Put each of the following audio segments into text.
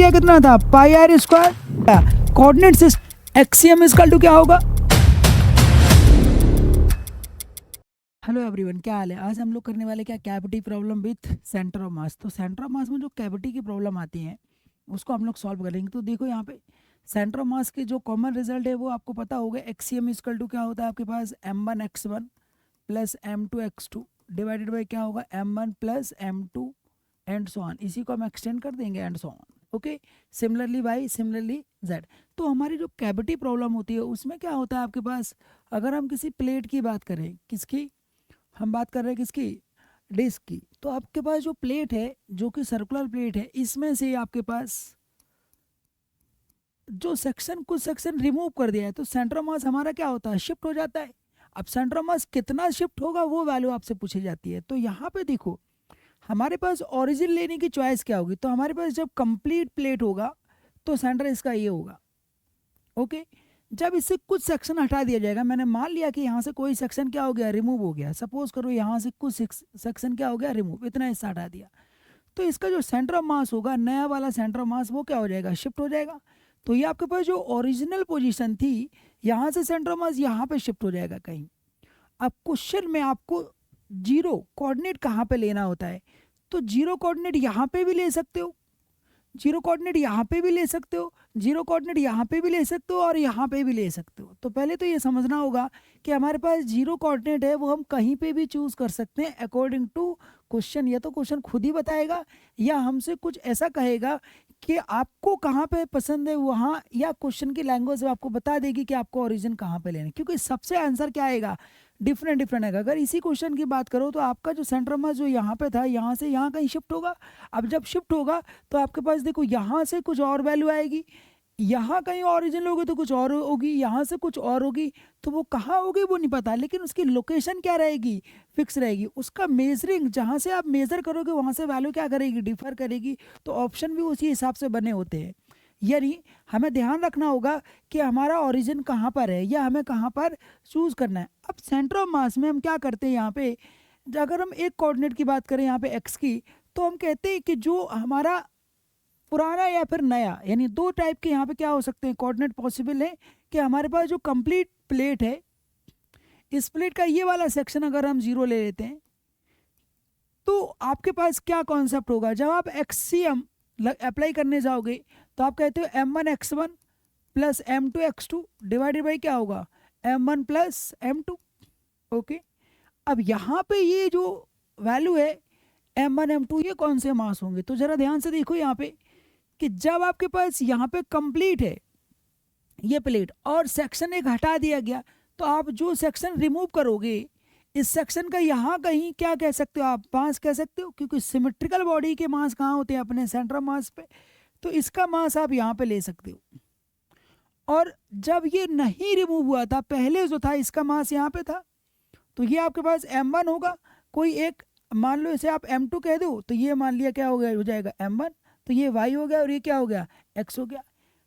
दिया कितना था, pi are square. Coordinate system axiom equal to क्या होगा। हेलो एवरीवन, क्या हाल है। आज हम लोग करने वाले क्या, cavity problem with centre of मास। तो सेंटर ऑफ मास में जो कैविटी की प्रॉब्लम आती है उसको हम लोग सॉल्व करेंगे। तो देखो यहाँ पे सेंटर ऑफ मास के जो कॉमन रिजल्ट है वो आपको पता होगा। एक्सियम इक्वल टू क्या होता है आपके पास, m1x1 plus m2x2 divided by क्या होगा, m1 plus m2 and so on. इसी को हम एक्सटेंड कर देंगे and so on. Okay, similarly y similarly z। तो हमारी जो कैविटी प्रॉब्लम होती है उसमें क्या होता है आपके पास, अगर हम किसी प्लेट की बात करें, किसकी हम बात कर रहे हैं, किसकी, डिस्क की। तो आपके पास जो प्लेट है जो कि सर्कुलर प्लेट है, इसमें से आपके पास जो सेक्शन, कुछ सेक्शन रिमूव कर दिया है तो सेंटर ऑफ मास हमारा क्या होता है, शिफ्ट हो जाता है। अब सेंटर ऑफ मास कितना शिफ्ट होगा वो वैल्यू आपसे पूछी जाती है। तो यहाँ पे देखो हमारे पास ओरिजिन लेने की चॉइस क्या होगी। तो हमारे पास जब कंप्लीट प्लेट होगा तो सेंटर इसका ये होगा। ओके, जब इससे कुछ सेक्शन हटा दिया जाएगा, मैंने मान लिया कि यहाँ से कोई सेक्शन क्या हो गया, रिमूव हो गया। सपोज करो यहाँ से कुछ सेक्शन क्या हो गया, रिमूव, इतना हिस्सा हटा दिया, तो इसका जो सेंटर ऑफ मास होगा, नया वाला सेंटर ऑफ मास, वो क्या हो जाएगा, शिफ्ट हो जाएगा। तो ये आपके पास जो ओरिजिनल पोजीशन थी, यहाँ से सेंटर ऑफ मास यहाँ पे शिफ्ट हो जाएगा कहीं। अब क्वेश्चन में आपको जीरो कोऑर्डिनेट कहाँ पे लेना होता है, तो जीरो कोऑर्डिनेट यहाँ पे भी ले सकते हो, जीरो कोऑर्डिनेट यहाँ पे भी ले सकते हो, जीरो कोऑर्डिनेट यहाँ पे भी ले सकते हो और यहाँ पे भी ले सकते हो। तो पहले तो ये समझना होगा कि हमारे पास जीरो कोऑर्डिनेट है वो हम कहीं पे भी चूज कर सकते हैं अकॉर्डिंग टू क्वेश्चन। या तो क्वेश्चन खुद ही बताएगा या हमसे कुछ ऐसा कहेगा कि आपको कहाँ पे पसंद है वहाँ, या क्वेश्चन की लैंग्वेज आपको बता देगी कि आपको ओरिजिन कहाँ पे लेना है, क्योंकि सबसे आंसर क्या आएगा, डिफरेंट डिफरेंट आएगा। अगर इसी क्वेश्चन की बात करो तो आपका जो सेंटर मास जो यहाँ पे था, यहाँ से यहाँ कहीं शिफ्ट होगा। अब जब शिफ्ट होगा तो आपके पास देखो यहाँ से कुछ और वैल्यू आएगी, यहाँ कहीं ओरिजिन होगी तो कुछ और होगी, यहाँ से कुछ और होगी, तो वो कहाँ होगी वो नहीं पता, लेकिन उसकी लोकेशन क्या रहेगी, फिक्स रहेगी। उसका मेजरिंग जहाँ से आप मेजर करोगे वहाँ से वैल्यू क्या करेगी, डिफर करेगी। तो ऑप्शन भी उसी हिसाब से बने होते हैं। यानी हमें ध्यान रखना होगा कि हमारा ओरिजिन कहाँ पर है या हमें कहाँ पर चूज करना है। अब सेंटर ऑफ मास में हम क्या करते हैं, यहाँ पे अगर हम एक कोऑर्डिनेट की बात करें यहाँ पे एक्स की, तो हम कहते हैं कि जो हमारा पुराना या फिर नया, यानी दो टाइप के यहाँ पे क्या हो सकते हैं कोऑर्डिनेट पॉसिबल है, कि हमारे पास जो कंप्लीट प्लेट है, इस प्लेट का ये वाला सेक्शन अगर हम जीरो ले लेते हैं तो आपके पास क्या कॉन्सेप्ट होगा, जब आप एक्सियम अप्लाई करने जाओगे तो आप कहते हो m1x1 plus m2x2 divided by क्या होगा, m1 प्लस m2। ओके, अब यहाँ पे ये जो वैल्यू है m1 m2, ये कौन से मास होंगे। तो जरा ध्यान से देखो यहाँ पे कि जब आपके पास यहाँ पे कंप्लीट है ये प्लेट और सेक्शन एक हटा दिया गया, तो आप जो सेक्शन रिमूव करोगे इस सेक्शन का यहाँ कहीं क्या कह सकते हो आप, मास कह सकते हो, क्योंकि सिमेट्रिकल बॉडी के मास कहाँ होते हैं, अपने सेंटर ऑफ मास पे। तो इसका मास आप यहाँ पे ले सकते हो। और जब ये नहीं रिमूव हुआ था, पहले जो था इसका मास यहाँ पे था, तो ये आपके पास m1 होगा। कोई एक मान लो इसे आप m2 कह दो, तो ये मान लिया क्या हो गया, हो जाएगा m1, तो ये y हो गया और ये क्या हो गया, x हो गया।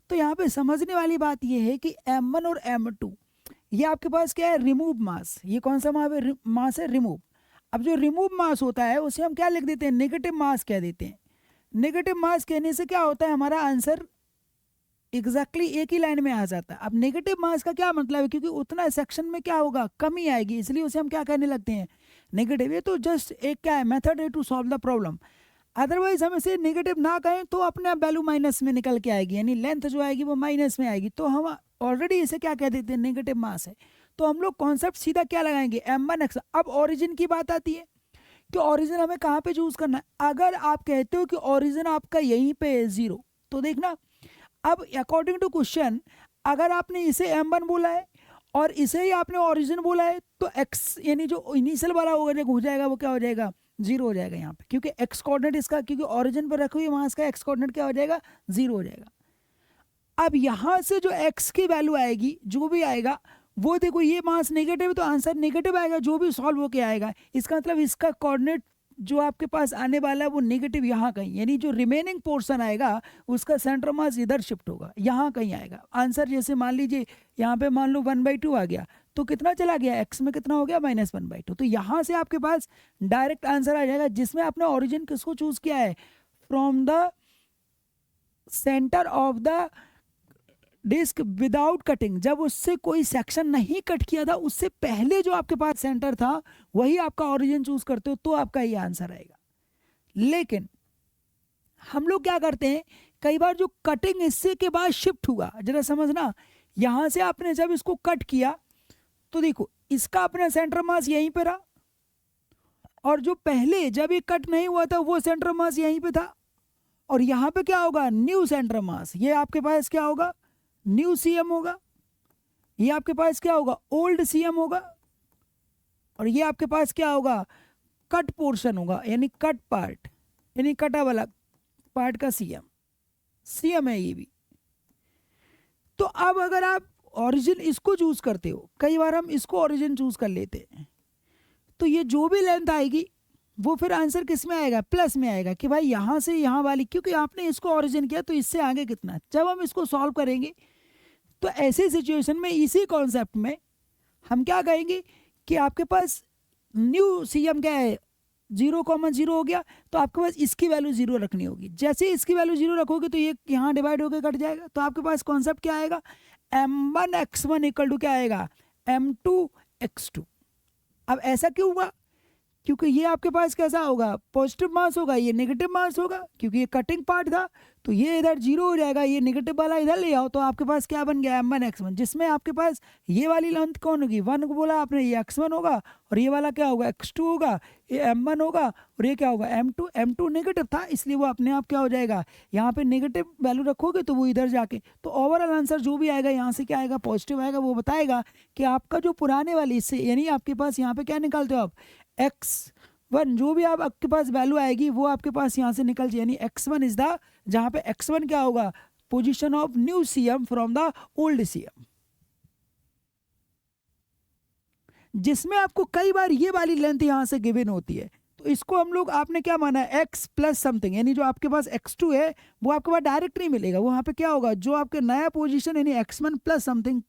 तो यहाँ पे समझने वाली बात ये है कि m1 और m2 ये आपके पास क्या है, रिमूव मास। ये कौन सा मास है, रिमूव। अब जो रिमूव मास होता है उसे हम क्या लिख देते हैं, नेगेटिव मास कह देते हैं। नेगेटिव मास कहने से क्या होता है, हमारा आंसर एग्जैक्टली एक ही लाइन में आ जाता है। अब नेगेटिव मास का क्या मतलब है, क्योंकि उतना सेक्शन में क्या होगा, कमी आएगी, इसलिए उसे हम क्या कहने लगते हैं, नेगेटिव। ये तो जस्ट एक क्या है, मेथड है to solve the problem. Otherwise हम इसे नेगेटिव ना कहें तो अपने आप वैल्यू माइनस में निकल के आएगी, यानी लेंथ जो आएगी वो माइनस में आएगी। तो हम ऑलरेडी इसे क्या कह देते हैं, नेगेटिव मास है। तो हम लोग कॉन्सेप्ट सीधा क्या लगाएंगे, m1x। अब ओरिजिन की बात आती है कि ओरिजिन हमें कहाँ पे चूज करना है। अगर आप कहते हो कि ओरिजिन आपका यहीं पे है जीरो, तो देखना अब अकॉर्डिंग टू क्वेश्चन अगर आपने इसे m1 बोला है और इसे ही आपने ओरिजिन बोला है, तो x यानी जो इनिशियल वाला हो जाएगा वो क्या हो जाएगा, जीरो हो जाएगा यहाँ पे, क्योंकि x कोऑर्डिनेट इसका, क्योंकि ओरिजिन पर रखी हुई वहाँ इसका x कोऑर्डिनेट क्या हो जाएगा, जीरो हो जाएगा। अब यहाँ से जो x की वैल्यू आएगी, जो भी आएगा वो देखो, ये मास नेगेटिव है तो आंसर नेगेटिव आएगा, जो भी सॉल्व होके आएगा। इसका मतलब इसका कोऑर्डिनेट जो आपके पास आने वाला है वो नेगेटिव यहाँ कहीं, यानी जो रिमेनिंग पोर्शन आएगा उसका सेंटर मास इधर शिफ्ट होगा, यहाँ कहीं आएगा आंसर। जैसे मान लीजिए यहाँ पे मान लो 1/2 आ गया, तो कितना चला गया, x में कितना हो गया, -1/2। तो यहाँ से आपके पास डायरेक्ट आंसर आ जाएगा, जिसमें आपने ओरिजिन किसको चूज किया है, from the centre of the disc without cutting, जब उससे कोई सेक्शन नहीं कट किया था, उससे पहले जो आपके पास सेंटर था वही आपका ओरिजिन चूज करते हो, तो आपका ये आंसर आएगा। लेकिन हम लोग क्या करते हैं, कई बार जो कटिंग इससे के बाद शिफ्ट हुआ, जरा समझना, यहां से आपने जब इसको कट किया तो देखो इसका अपना सेंटर मास यहीं पे रहा, और जो पहले जब ये कट नहीं हुआ था वो सेंटर मास यहीं पे था, और यहां पे क्या होगा, न्यू सेंटर मास, ये आपके पास क्या होगा, न्यू सीएम होगा, ये आपके पास क्या होगा, ओल्ड सीएम होगा, और ये आपके पास क्या होगा, कट पोर्शन होगा, यानी कट पार्ट, यानी कटा वाला पार्ट का सीएम, सीएम है ये भी। तो अब अगर आप ओरिजिन इसको चूज करते हो, कई बार हम इसको ओरिजिन चूज कर लेते हैं, तो ये जो भी लेंथ आएगी वो फिर आंसर किस में आएगा, प्लस में आएगा, कि भाई यहां से यहां वाली, क्योंकि आपने इसको ओरिजिन किया तो इससे आगे कितना। जब हम इसको सॉल्व करेंगे तो ऐसी सिचुएशन में, इसी कॉन्सेप्ट में हम क्या कहेंगे कि आपके पास न्यू सीएम क्या है, 0,0 हो गया, तो आपके पास इसकी वैल्यू 0 रखनी होगी। जैसे इसकी वैल्यू 0 रखोगे तो ये यहाँ डिवाइड होकर कट जाएगा, तो आपके पास कॉन्सेप्ट क्या आएगा, m1x1 इक्वल टू क्या आएगा, m2x2। अब ऐसा क्यों हुआ, क्योंकि ये आपके पास कैसा होगा, पॉजिटिव मास होगा, ये नेगेटिव मास होगा, क्योंकि ये कटिंग पार्ट था, तो ये इधर 0 हो जाएगा, ये नेगेटिव वाला इधर ले आओ, तो आपके पास क्या बन गया, m1x1, जिसमें आपके पास ये वाली लेंथ कौन होगी, 1 को बोला आपने, ये x1 होगा, और ये वाला क्या होगा, x2 होगा, ये m1 होगा, और ये क्या होगा, m2। m2 नेगेटिव था इसलिए वो अपने आप क्या हो जाएगा, यहाँ पे नेगेटिव वैल्यू रखोगे तो वो इधर जाके, तो ओवरऑल आंसर जो भी आएगा यहाँ से क्या आएगा, पॉजिटिव आएगा। वो बताएगा कि आपका जो पुराने वाली इससे, यानी आपके पास यहाँ पे क्या निकालते हो आप, x1, जो भी आपके पास वैल्यू आएगी वो आपके पास यहाँ से निकल जाए, यानी x1 इज द, जहाँ पे x1 क्या होगा, position of new CM from the old CM, जिसमें आपको कई बार ये वाली लेंथ यहाँ से गिवन होती है, तो इसको हम लोग, आपने क्या माना है, x प्लस समथिंग, यानी जो आपके पास x2 है वो आपके पास डायरेक्ट नहीं मिलेगा, वो यहाँ पे क्या होगा, जो आपके नया पोजीशन यानी x1 प्लस समथिंग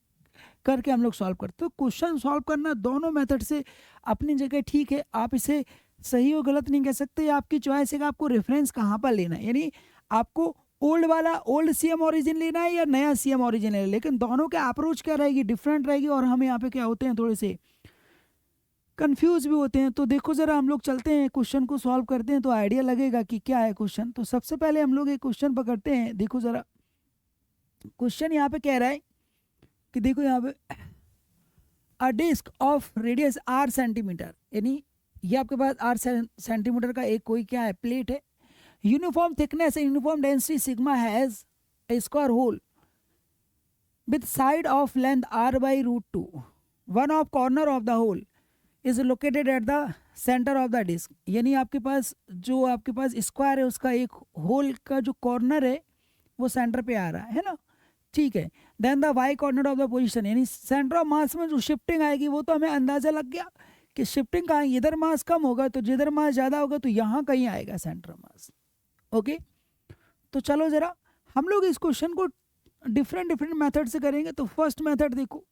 करके हम लोग सॉल्व करते। तो क्वेश्चन सॉल्व करना दोनों मेथड से अपनी जगह ठीक है, आप इसे सही और गलत नहीं कह सकते, आपकी चॉइस है कि आपको रेफरेंस कहाँ पर लेना है, यानी आपको ओल्ड वाला, ओल्ड सीएम ओरिजिन लेना है या नया सीएम ओरिजिन लेना है, लेकिन दोनों के अप्रोच क्या रहेगी, डिफरेंट रहेगी, और हम यहाँ पे क्या होते हैं, थोड़े से कंफ्यूज भी होते हैं। तो देखो जरा, हम लोग चलते हैं क्वेश्चन को सॉल्व करते हैं तो आइडिया लगेगा कि क्या है क्वेश्चन। तो सबसे पहले हम लोग एक क्वेश्चन पकड़ते हैं, देखो जरा, क्वेश्चन यहाँ पे कह रहा है कि देखो यहाँ पे a disc of radius r centimetre, यानी ये आपके पास r सेंटीमीटर का एक कोई क्या है, प्लेट है, uniform thickness and uniform density sigma has a square hole with side of length r/√2, one of corner of the hole is located at the centre of the disc, यानी आपके पास जो आपके पास स्क्वायर है उसका एक whole का जो corner है वो सेंटर पे आ रहा है ना, ठीक है। Then the y corner of the position, यानी सेंटर ऑफ मास में जो शिफ्टिंग आएगी वो तो हमें अंदाजा लग गया कि शिफ्टिंग कहाँ, इधर मास कम होगा तो जिधर मास ज़्यादा होगा तो यहाँ कहीं आएगा सेंटर मास, ओके। तो चलो ज़रा हम लोग इस क्वेश्चन को डिफरेंट डिफरेंट मेथड से करेंगे। तो फर्स्ट मेथड देखो,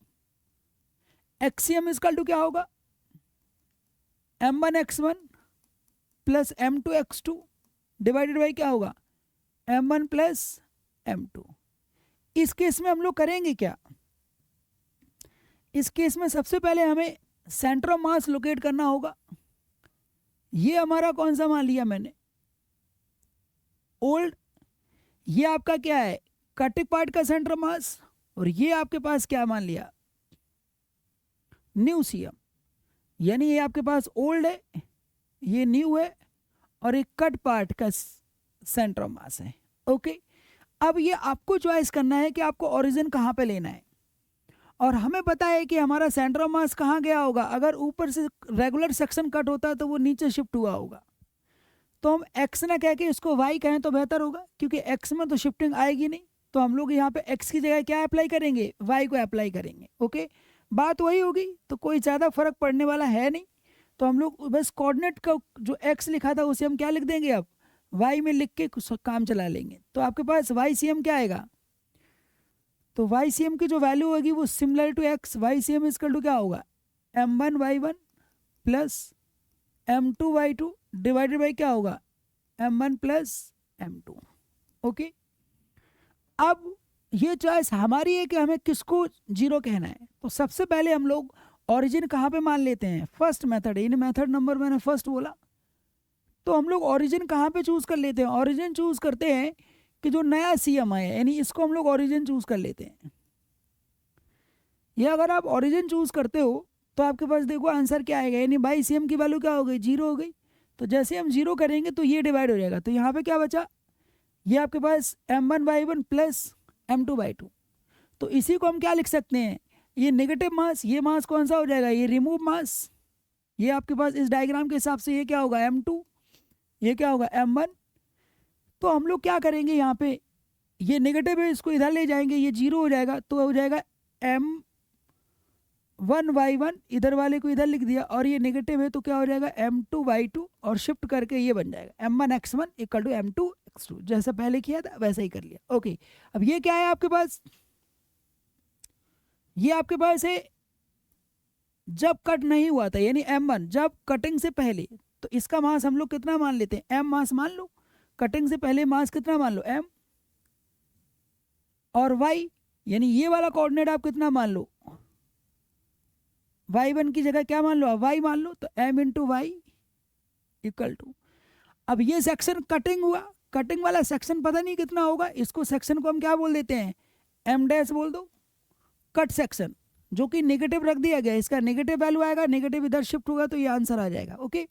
एक्सियम इक्वल टू क्या होगा, m1x1 plus m2x2 divided by क्या होगा, m1 प्लस m2। इस केस में हम लोग करेंगे क्या, इस केस में सबसे पहले हमें सेंटर ऑफ मास लोकेट करना होगा। ये हमारा कौन सा मान लिया मैंने, ओल्ड, ये आपका क्या है, कटिंग पार्ट का सेंटर ऑफ मास, और ये आपके पास क्या मान लिया, न्यू सीएम, यानी ये आपके पास ओल्ड है, ये न्यू है, और एक कट पार्ट का सेंटर ऑफ मास है, ओके। अब ये आपको चॉइस करना है कि आपको ओरिजिन कहाँ पे लेना है, और हमें पता है कि हमारा सेंटर ऑफ मास कहाँ गया होगा, अगर ऊपर से रेगुलर सेक्शन कट होता है तो वो नीचे शिफ्ट हुआ होगा, तो हम x ना कह के इसको y कहें तो बेहतर होगा, क्योंकि x में तो शिफ्टिंग आएगी नहीं, तो हम लोग यहाँ पे x की जगह क्या अप्लाई करेंगे, y को अप्लाई करेंगे, ओके। बात वही होगी, तो कोई ज़्यादा फर्क पड़ने वाला है नहीं, तो हम लोग बस कोऑर्डिनेट का जो x लिखा था उसे हम क्या लिख देंगे, अब y में लिख के काम चला लेंगे। तो आपके पास YCM क्या आएगा, तो YCM की जो वैल्यू होगी वो similar to x, YCM equal to क्या होगा, m1y1 plus m2y2 divided by क्या होगा, m1 प्लस m2, ओके। अब ये चॉइस हमारी है कि हमें किसको जीरो कहना है। तो सबसे पहले हम लोग ओरिजिन कहाँ पे मान लेते हैं, फर्स्ट मेथड, इन मेथड नंबर मैंने फर्स्ट बोला, तो हम लोग ओरिजिन कहाँ पे चूज कर लेते हैं, ओरिजिन चूज करते हैं कि जो नया सीएम आया यानी इसको हम लोग ओरिजिन चूज कर लेते हैं। ये अगर आप ओरिजिन चूज करते हो तो आपके पास देखो आंसर क्या आएगा, यानी बाई सीएम की वैल्यू क्या हो गई, जीरो हो गई। तो जैसे हम जीरो करेंगे तो ये डिवाइड हो जाएगा, तो यहाँ पे क्या बचा, ये आपके पास m1/1 प्लस m2/2। तो इसी को हम क्या लिख सकते हैं, ये नेगेटिव मास, ये मास कौन सा हो जाएगा, ये रिमूव मास। ये आपके पास इस डायग्राम के हिसाब से ये क्या होगा m2, ये क्या होगा m1। तो हम लोग क्या करेंगे, यहाँ पे ये नेगेटिव है इसको इधर ले जाएंगे, ये जीरो हो जाएगा, तो हो जाएगा m1/1, इधर वाले को इधर लिख दिया, और ये नेगेटिव है तो क्या हो जाएगा m2/2, और शिफ्ट करके ये बन जाएगा m1x1 इक्वल टू m2x2, जैसा पहले किया था वैसा ही कर लिया। ओके, अब ये क्या है आपके पास, ये आपके पास है जब कट नहीं हुआ था, यानी m1 जब कटिंग से पहले, तो इसका मास हम लोग कितना मान लेते हैं, m मास मान लो, कटिंग से पहले मास कितना मान लो m, और y यानी ये वाला कोऑर्डिनेट आप कितना मान लो, y1 की जगह क्या मान लो, y मान लो, तो m into y equal to, अब ये सेक्शन कटिंग हुआ, कटिंग वाला सेक्शन पता नहीं कितना होगा, इसको सेक्शन को हम क्या बोल देते हैं, m डैश बोल दो, कट सेक्शन, जो कि नेगेटिव रख दिया गया, इसका नेगेटिव वैल्यू आएगा, नेगेटिव इधर शिफ्ट होगा तो ये आंसर आ जाएगा। ओके,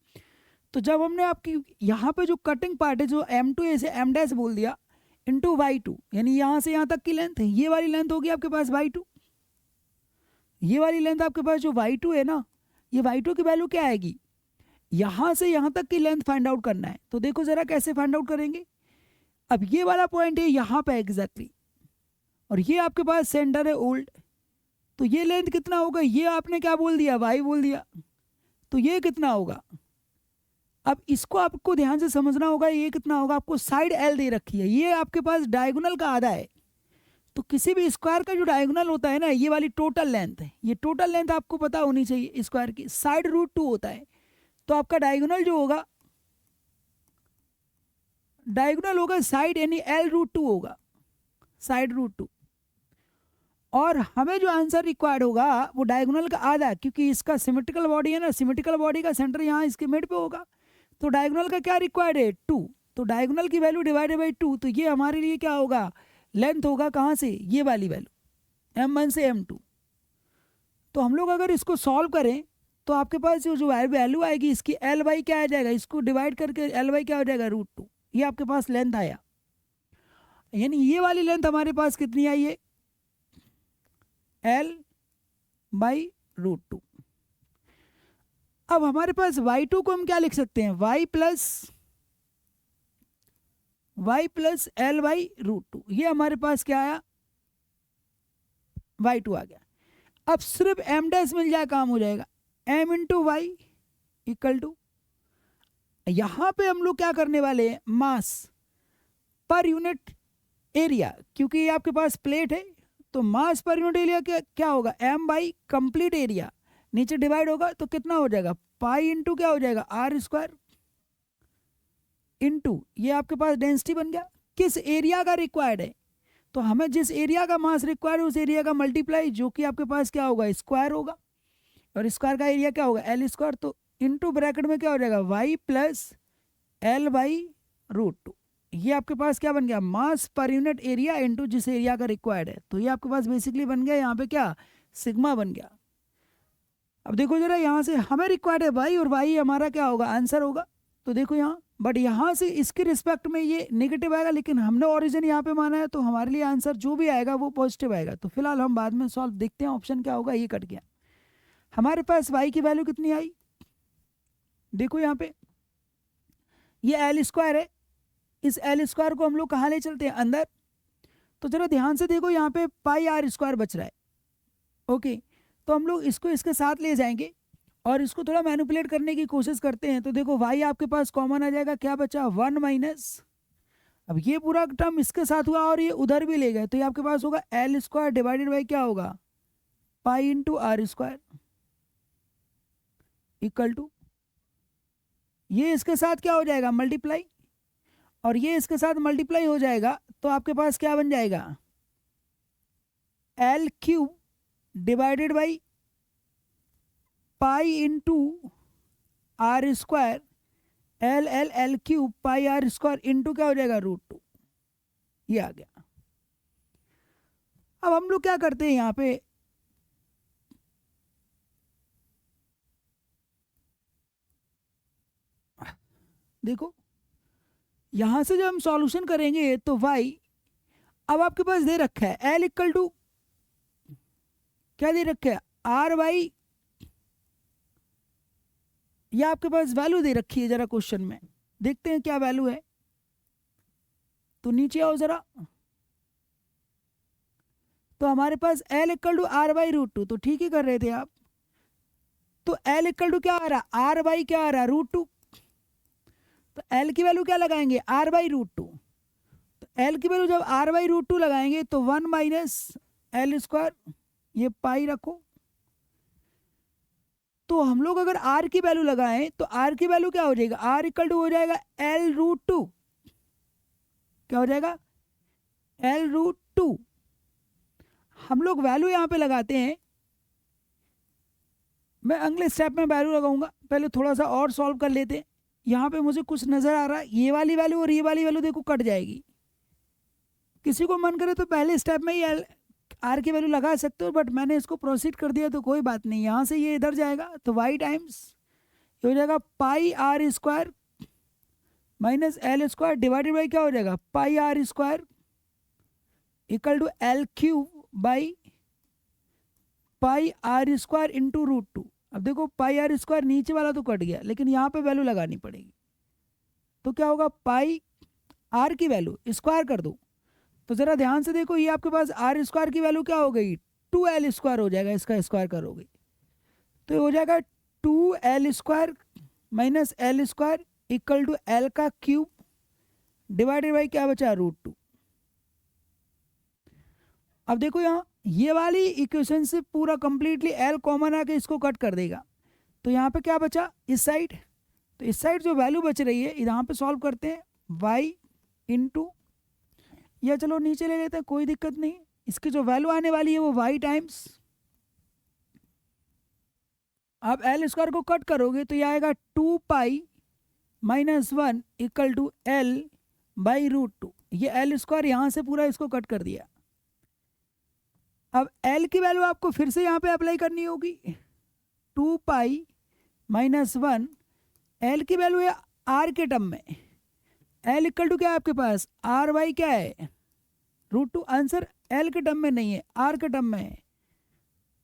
तो जब हमने आपकी यहाँ पे जो कटिंग पार्ट है जो m2 से m डैश बोल दिया इंटू y2, यानी यहाँ से यहाँ तक की लेंथ है, ये वाली लेंथ होगी आपके पास y2, ये वाली लेंथ आपके पास जो y2 है ना, ये y2 की वैल्यू क्या आएगी, यहाँ से यहाँ तक की लेंथ फाइंड आउट करना है। तो देखो जरा कैसे फाइंड आउट करेंगे, अब ये वाला पॉइंट है यहाँ पे एग्जैक्टली, और ये आपके पास सेंटर है ओल्ड, तो ये लेंथ कितना होगा, ये आपने क्या बोल दिया, y बोल दिया, तो ये कितना होगा, अब इसको आपको ध्यान से समझना होगा, ये कितना होगा, आपको साइड l दे रखी है, ये आपके पास डायगोनल का आधा है, तो किसी भी स्क्वायर का जो डायगोनल होता है ना, ये वाली टोटल लेंथ है, ये टोटल लेंथ आपको पता होनी चाहिए स्क्वायर की, साइड रूट 2 होता है, तो आपका डायगोनल जो होगा, डायगोनल होगा साइड यानी l√2 होगा, साइड रूट 2, और हमें जो आंसर रिक्वायर्ड होगा वो डायगोनल का आधा, क्योंकि इसका सिमेट्रिकल बॉडी है ना, सिमेट्रिकल बॉडी का सेंटर यहाँ इसके मिड पे होगा, तो डायगोनल का क्या रिक्वायर्ड है 2, तो डायगोनल की वैल्यू डिवाइडेड बाई 2, तो ये हमारे लिए क्या होगा, लेंथ होगा कहाँ से, ये वाली वैल्यू m1 से m2। तो हम लोग अगर इसको सॉल्व करें तो आपके पास जो वैल्यू आएगी इसकी l/, क्या आ जाएगा, इसको डिवाइड करके l/, क्या हो जाएगा √2, ये आपके पास लेंथ आया, यानी ये वाली लेंथ हमारे पास कितनी आई है, l/√2। अब हमारे पास y2 को हम क्या लिख सकते हैं, y प्लस l/√2, ये हमारे पास क्या आया, y2 आ गया। अब सिर्फ m डैश मिल जाए काम हो जाएगा, m into y equal to, यहां पे हम लोग क्या करने वाले हैं, मास पर यूनिट एरिया, क्योंकि ये आपके पास प्लेट है, तो मास पर यूनिट एरिया क्या होगा, m बाई कंप्लीट एरिया, नीचे डिवाइड होगा तो कितना हो जाएगा, पाई इंटू क्या हो जाएगा, r² इंटू ये आपके पास डेंसिटी बन गया, किस एरिया का रिक्वायर्ड है, तो हमें जिस एरिया का मास रिक्वायर्ड है उस एरिया का मल्टीप्लाई, जो कि आपके पास क्या होगा, स्क्वायर होगा, और स्क्वायर का एरिया क्या होगा, l², तो इंटू ब्रैकेट में क्या हो जाएगा, y प्लस l/√2, ये आपके पास क्या बन गया, मास पर यूनिट एरिया इंटू जिस एरिया का रिक्वायर्ड है, तो ये आपके पास बेसिकली बन गया यहाँ पे क्या, सिग्मा बन गया। अब देखो जरा यहाँ से हमें रिक्वायर्ड है y, और y हमारा क्या होगा, आंसर होगा, तो देखो यहाँ, बट यहाँ से इसके रिस्पेक्ट में ये नेगेटिव आएगा, लेकिन हमने ओरिजिन यहाँ पे माना है, तो हमारे लिए आंसर जो भी आएगा वो पॉजिटिव आएगा। तो फिलहाल हम बाद में सॉल्व देखते हैं, ऑप्शन क्या होगा, ये कट गया। हमारे पास y की वैल्यू कितनी आई, देखो यहाँ पे ये l² है, इस l² को हम लोग कहाँ ले चलते हैं, अंदर, तो जरा ध्यान से देखो यहाँ पे पाई r² बच रहा है। ओके, तो हम लोग इसको इसके साथ ले जाएंगे और इसको थोड़ा मैनिपुलेट करने की कोशिश करते हैं। तो देखो y आपके पास कॉमन आ जाएगा, क्या बचा, 1 माइनस, अब ये पूरा टर्म इसके साथ हुआ और ये उधर भी ले गए, तो ये आपके पास होगा l² डिवाइडेड बाई क्या होगा, pi into r² equal to, ये इसके साथ क्या हो जाएगा, मल्टीप्लाई, और ये इसके साथ मल्टीप्लाई हो जाएगा, तो आपके पास क्या बन जाएगा, L cube divided by pi into are square, L L L cube pi are square into क्या हो जाएगा, √2। ये आ गया। अब हम लोग क्या करते हैं यहाँ पे, देखो यहां से जब हम सॉल्यूशन करेंगे तो y अब आपके पास दे रखा है L इक्वल टू क्या दे रखा है, RY, ये आपके पास वैल्यू दे रखी है, जरा क्वेश्चन में देखते हैं क्या वैल्यू है। तो नीचे आओ जरा, तो हमारे पास L इक्वल टू R/√2, तो ठीक ही कर रहे थे आप। तो L इक्वल टू क्या आ रहा, R/, क्या आ रहा, √2। तो L की वैल्यू क्या लगाएंगे, R/√2। तो L की वैल्यू जब R/√2 लगाएंगे तो 1 माइनस L स्क्वायर, ये पाई रखो। तो हम लोग अगर R की वैल्यू लगाएं तो R की वैल्यू क्या हो जाएगा, R इक्वल टू हो जाएगा L√2, क्या हो जाएगा, L√2। हम लोग वैल्यू यहाँ पे लगाते हैं, मैं अगले स्टेप में वैल्यू लगाऊंगा, पहले थोड़ा सा और सॉल्व कर लेते हैं। यहाँ पे मुझे कुछ नज़र आ रहा है, ये वाली वैल्यू और ये वाली वैल्यू देखो कट जाएगी। किसी को मन करे तो पहले स्टेप में ही आर की वैल्यू लगा सकते हो, बट मैंने इसको प्रोसीड कर दिया तो कोई बात नहीं। यहाँ से ये इधर जाएगा तो y टाइम्स ये हो जाएगा pi are square minus l square divided by क्या हो जाएगा, pi are square equal to l cube by pi are square into √2। अब देखो पाई आर स्क्वायर नीचे वाला तो कट गया, लेकिन यहाँ पे वैल्यू लगानी पड़ेगी। तो क्या होगा, पाई आर की वैल्यू स्क्वायर कर दो। तो ज़रा ध्यान से देखो, ये आपके पास आर स्क्वायर की वैल्यू क्या हो गई, 2L स्क्वायर हो जाएगा, इसका स्क्वायर करोगे तो ये हो जाएगा 2L square minus L square equal to L का क्यूब डिवाइडेड बाई क्या बचा, √2। अब देखो यहाँ ये वाली इक्वेशन से पूरा कंप्लीटली L कॉमन आके इसको कट कर देगा, तो यहाँ पे क्या बचा इस साइड, तो इस साइड जो वैल्यू बच रही है यहाँ पे सॉल्व करते हैं, y इंटू, या चलो नीचे ले लेते हैं, कोई दिक्कत नहीं। इसकी जो वैल्यू आने वाली है वो y टाइम्स, आप L स्क्वायर को कट करोगे तो ये आएगा 2 pi minus 1 equal to L by √2। ये L स्क्वायर यहाँ से पूरा इसको कट कर दिया। अब L की वैल्यू आपको फिर से यहाँ पे अप्लाई करनी होगी, 2 पाई माइनस 1, L की वैल्यू है R के टर्म में, L इक्वल टू क्या है आपके पास, RY क्या है, √2। आंसर L के टर्म में नहीं है, R के टर्म में है।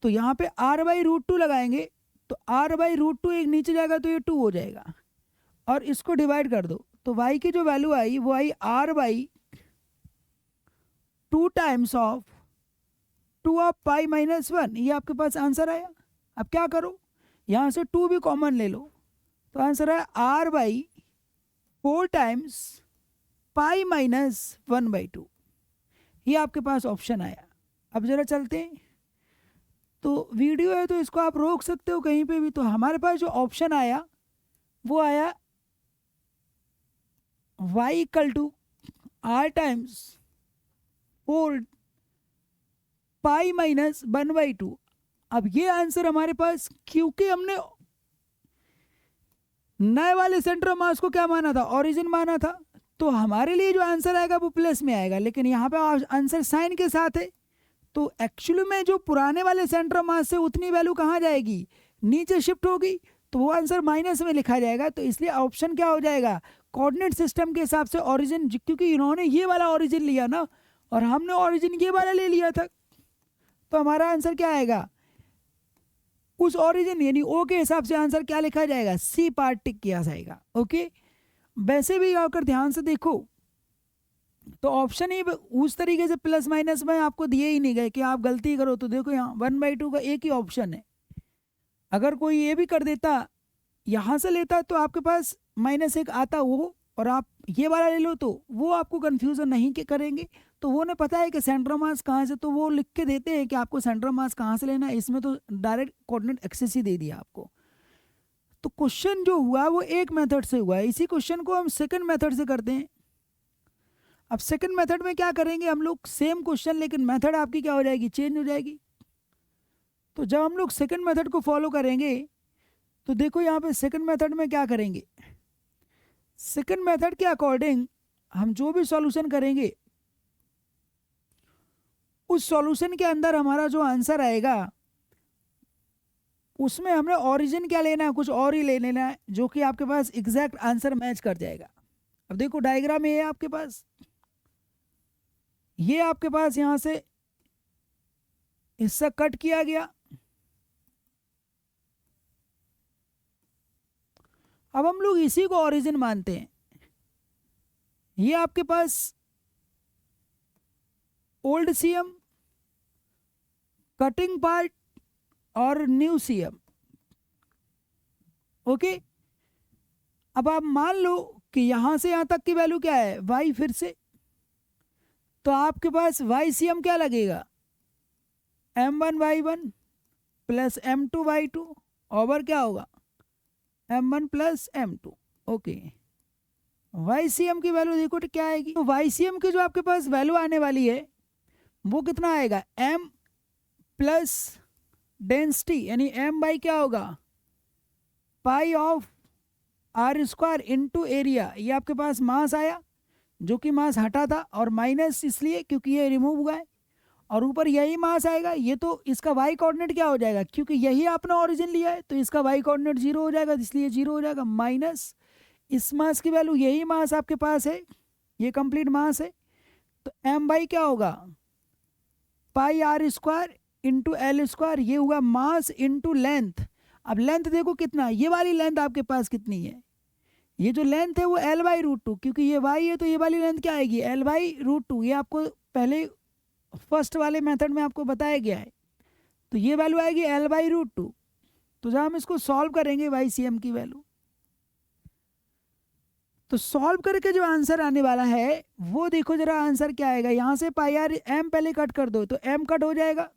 तो यहाँ पे R/√2 लगाएंगे तो R/√2 एक नीचे जाएगा तो ये 2 हो जाएगा, और इसको डिवाइड कर दो तो y की जो वैल्यू आई वो आई R/2 times of 2 of pi minus 1, ये आपके पास आंसर आया। अब क्या करो, यहाँ से 2 भी कॉमन ले लो, तो आंसर है R/4 टाइम्स पाई माइनस 1/2, ये आपके पास ऑप्शन आया। अब जरा चलते हैं, तो वीडियो है तो इसको आप रोक सकते हो कहीं पे भी। तो हमारे पास जो ऑप्शन आया वो आया y equal to R times 4 pi minus 1/2। अब ये आंसर हमारे पास, क्योंकि हमने नए वाले सेंटर ऑफ मास को क्या माना था, ओरिजिन माना था, तो हमारे लिए जो आंसर आएगा वो प्लस में आएगा, लेकिन यहाँ पे आंसर साइन के साथ है। तो एक्चुअली में जो पुराने वाले सेंटर ऑफ मास से उतनी वैल्यू कहाँ जाएगी, नीचे शिफ्ट होगी, तो वो आंसर माइनस में लिखा जाएगा। तो इसलिए ऑप्शन क्या हो जाएगा, कोऑर्डिनेट सिस्टम के हिसाब से ओरिजिन, क्योंकि इन्होंने ये वाला ओरिजिन लिया ना और हमने ओरिजिन ये वाला ले लिया था, तो हमारा आंसर क्या आएगा, उस ओरिजिन यानी ओ के हिसाब से आंसर क्या लिखा जाएगा, सी पार्ट टिक किया जाएगा। ओके, वैसे भी अगर ध्यान से देखो तो ऑप्शन ही उस तरीके से प्लस माइनस में आपको दिए ही नहीं गए कि आप गलती करो। तो देखो यहाँ 1/2 का एक ही ऑप्शन है, अगर कोई ये भी कर देता, यहाँ से लेता तो आपके पास -1 आता वो, और आप ये वाला ले लो तो वो आपको कन्फ्यूज़न नहीं के करेंगे। तो वो ने पता है कि सेंटर ऑफ मास कहाँ से, तो वो लिख के देते हैं कि आपको सेंटर ऑफ मास कहाँ से लेना है। इसमें तो डायरेक्ट कोऑर्डिनेट एक्सिस ही दे दिया आपको। तो क्वेश्चन जो हुआ वो एक मेथड से हुआ है, इसी क्वेश्चन को हम सेकंड मेथड से करते हैं। अब सेकंड मेथड में क्या करेंगे हम लोग, सेम क्वेश्चन लेकिन मेथड आपकी क्या हो जाएगी, चेंज हो जाएगी। तो जब हम लोग सेकंड मेथड को फॉलो करेंगे तो देखो यहाँ पे सेकंड मेथड में क्या करेंगे, सेकंड मेथड के अकॉर्डिंग हम जो भी सॉल्यूशन करेंगे उस सॉल्यूशन के अंदर हमारा जो आंसर आएगा उसमें हमें ओरिजिन क्या लेना है, कुछ और ही ले लेना है जो कि आपके पास एग्जैक्ट आंसर मैच कर जाएगा। अब देखो डायग्राम ये है आपके पास, ये आपके पास यहां से हिस्सा कट किया गया। अब हम लोग इसी को ओरिजिन मानते हैं। ये आपके पास ओल्ड सीएम, कटिंग पार्ट और न्यू सीएम। ओके, अब आप मान लो कि यहां से यहां तक की वैल्यू क्या है, वाई फिर से, तो आपके पास वाई सीएम क्या लगेगा, m1y1 प्लस m2y2 ओवर क्या होगा m1 plus m2। Okay, y CM की वैल्यू देखो तो क्या आएगी, तो वाई सीएम की जो आपके पास वैल्यू आने वाली है वो कितना आएगा, m प्लस डेंसिटी यानी m बाई क्या होगा, pi of are square into area. ये आपके पास मास आया जो कि मास हटा था, और माइनस इसलिए क्योंकि ये रिमूव हुआ है, और ऊपर यही मास आएगा। ये तो इसका वाई कोऑर्डिनेट क्या हो जाएगा, क्योंकि यही आपने ओरिजिन लिया है तो इसका वाई कोऑर्डिनेट 0 हो जाएगा, इसलिए 0 हो जाएगा, माइनस इस मास की वैल्यू, यही मास आपके पास है, ये कंप्लीट मास है, तो m बाई क्या होगा, pi are square into l square. ये हुआ मास इंटू लेंथ। अब लेंथ देखो कितना, ये वाली लेंथ आपके पास कितनी है, ये जो लेंथ है वो l बाई रूट टू, क्योंकि ये y है तो ये वाली लेंथ क्या आएगी, l बाई रूट टू। ये आपको पहले फर्स्ट वाले मेथड में आपको बताया गया है, तो ये वैल्यू आएगी l बाई रूट टू। तो जब हम इसको सॉल्व करेंगे वाई सी एम की वैल्यू, तो सॉल्व करके जो आंसर आने वाला है वो देखो जरा आंसर क्या आएगा। यहाँ से पाई आर एम पहले कट कर दो तो एम कट हो जाएगा,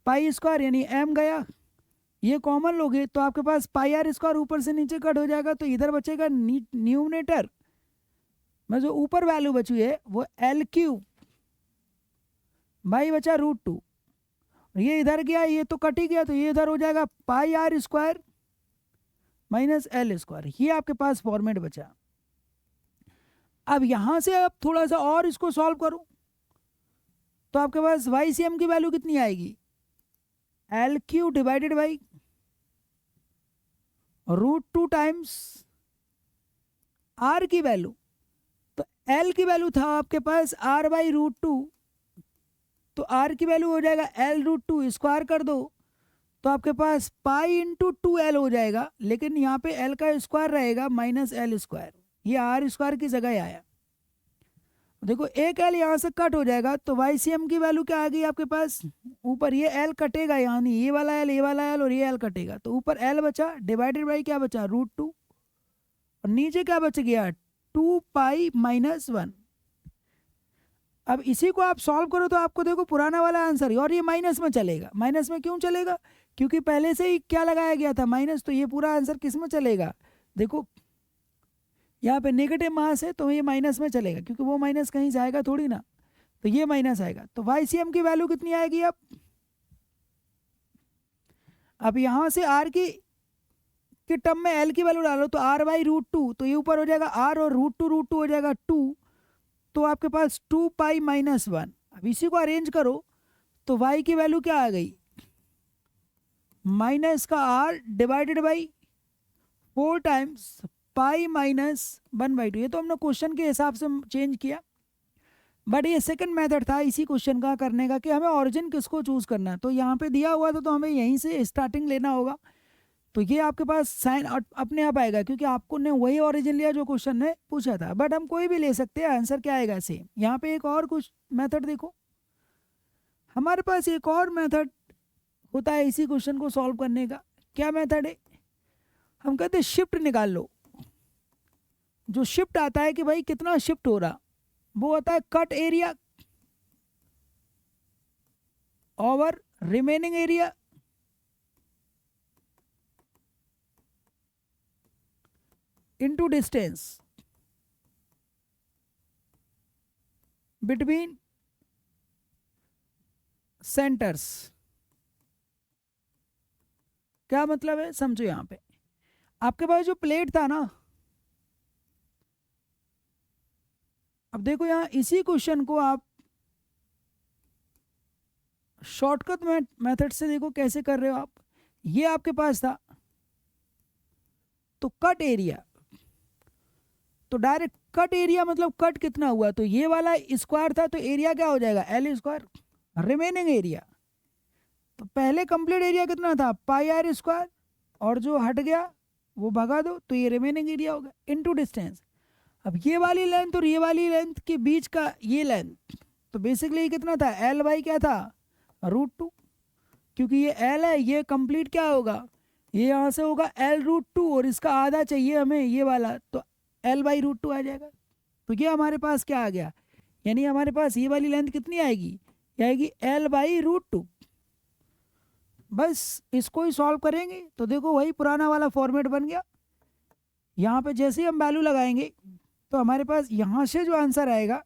पाई स्क्वायर यानी एम गया, ये कॉमन लोगे तो आपके पास पाई आर स्क्वायर ऊपर से नीचे कट हो जाएगा, तो इधर बचेगा न्यूमरेटर में जो ऊपर वैल्यू बची है वो एल क्यूब बाई बचा रूट टू, ये इधर गया, ये तो कट ही गया, तो ये इधर हो जाएगा pi are square minus l square. ये आपके पास फॉर्मेट बचा। अब यहां से आप थोड़ा सा और इसको सॉल्व करो तो आपके पास वाई सी एम की वैल्यू कितनी आएगी, L Q divided by root two times R की वैल्यू, तो एल की वैल्यू था आपके पास आर बाई रूट टू, तो आर की वैल्यू हो जाएगा एल रूट टू, स्क्वायर कर दो तो आपके पास पाई इंटू टू एल हो जाएगा, लेकिन यहाँ पे एल का स्क्वायर रहेगा माइनस एल स्क्वायर, ये आर स्क्वायर की जगह आया। देखो एक एल यहाँ से कट हो जाएगा तो वाई सी एम की वैल्यू क्या आ गई आपके पास, ऊपर ये एल कटेगा, यानी ये वाला एल, ये वाला एल और ये एल कटेगा, तो ऊपर एल बचा डिवाइडेड बाई क्या बचा रूट टू, और नीचे क्या बच गया टू पाई माइनस वन। अब इसी को आप सॉल्व करो तो आपको देखो पुराना वाला आंसर, और ये माइनस में चलेगा। माइनस में क्यों चलेगा, क्योंकि पहले से ही क्या लगाया गया था माइनस, तो ये पूरा आंसर किस में चलेगा, देखो यहाँ पे नेगेटिव मास है तो ये माइनस में चलेगा, क्योंकि वो माइनस कहीं जाएगा थोड़ी ना, तो ये माइनस आएगा। तो वाई सी एम की वैल्यू कितनी आएगी अब यहाँ से आर की टर्म में एल की वैल्यू डालो तो आर बाई रूट टू, तो ये ऊपर हो जाएगा आर और रूट टू हो जाएगा टू, तो आपके पास टू पाई माइनस वन। अब इसी को अरेंज करो तो y की वैल्यू क्या आ गई, माइनस का r divided by 4 times pi minus 1/2। ये तो हमने क्वेश्चन के हिसाब से चेंज किया, बट ये सेकंड मेथड था इसी क्वेश्चन का करने का कि हमें ओरिजिन किसको चूज करना है। तो यहाँ पे दिया हुआ था तो हमें यहीं से स्टार्टिंग लेना होगा, तो ये आपके पास साइन अपने आप आएगा, क्योंकि आपको ने वही ओरिजिन लिया जो क्वेश्चन ने पूछा था, बट हम कोई भी ले सकते हैं, आंसर क्या आएगा सेम। यहाँ पे एक और कुछ मेथड देखो, हमारे पास एक और मेथड होता है इसी क्वेश्चन को सॉल्व करने का। क्या मेथड है, हम कहते हैं शिफ्ट निकाल लो। जो शिफ्ट आता है कि भाई कितना शिफ्ट हो रहा, वो होता है cut area over remaining area into distance. Between centres. क्या मतलब है समझो, यहां पे आपके पास जो प्लेट था ना, अब देखो यहां इसी क्वेश्चन को आप शॉर्टकट मेथड से देखो कैसे कर रहे हो आप। ये आपके पास था तो कट एरिया, तो डायरेक्ट कट एरिया मतलब कट कितना हुआ, तो ये वाला स्क्वायर था तो एरिया क्या हो जाएगा एल स्क्वायर, रिमेनिंग एरिया। तो पहले कंप्लीट एरिया कितना था पाई आर स्क्वायर, और जो हट गया वो भगा दो तो ये रिमेनिंग एरिया होगा इनटू डिस्टेंस। अब ये वाली लेंथ और ये वाली लेंथ के बीच का ये लेंथ, तो बेसिकली ये कितना था एल बाई क्या था √2, क्योंकि ये एल है, ये कंप्लीट क्या होगा ये यहाँ से होगा L√2 और इसका आधा चाहिए हमें ये वाला, तो L/√2 आ जाएगा। तो ये हमारे पास क्या आ गया, यानी हमारे पास ये वाली लेंथ कितनी आएगी, ये आएगी L/√2। बस इसको ही सॉल्व करेंगे तो देखो वही पुराना वाला फॉर्मेट बन गया। यहाँ पे जैसे ही हम वैल्यू लगाएंगे तो हमारे पास यहाँ से जो आंसर आएगा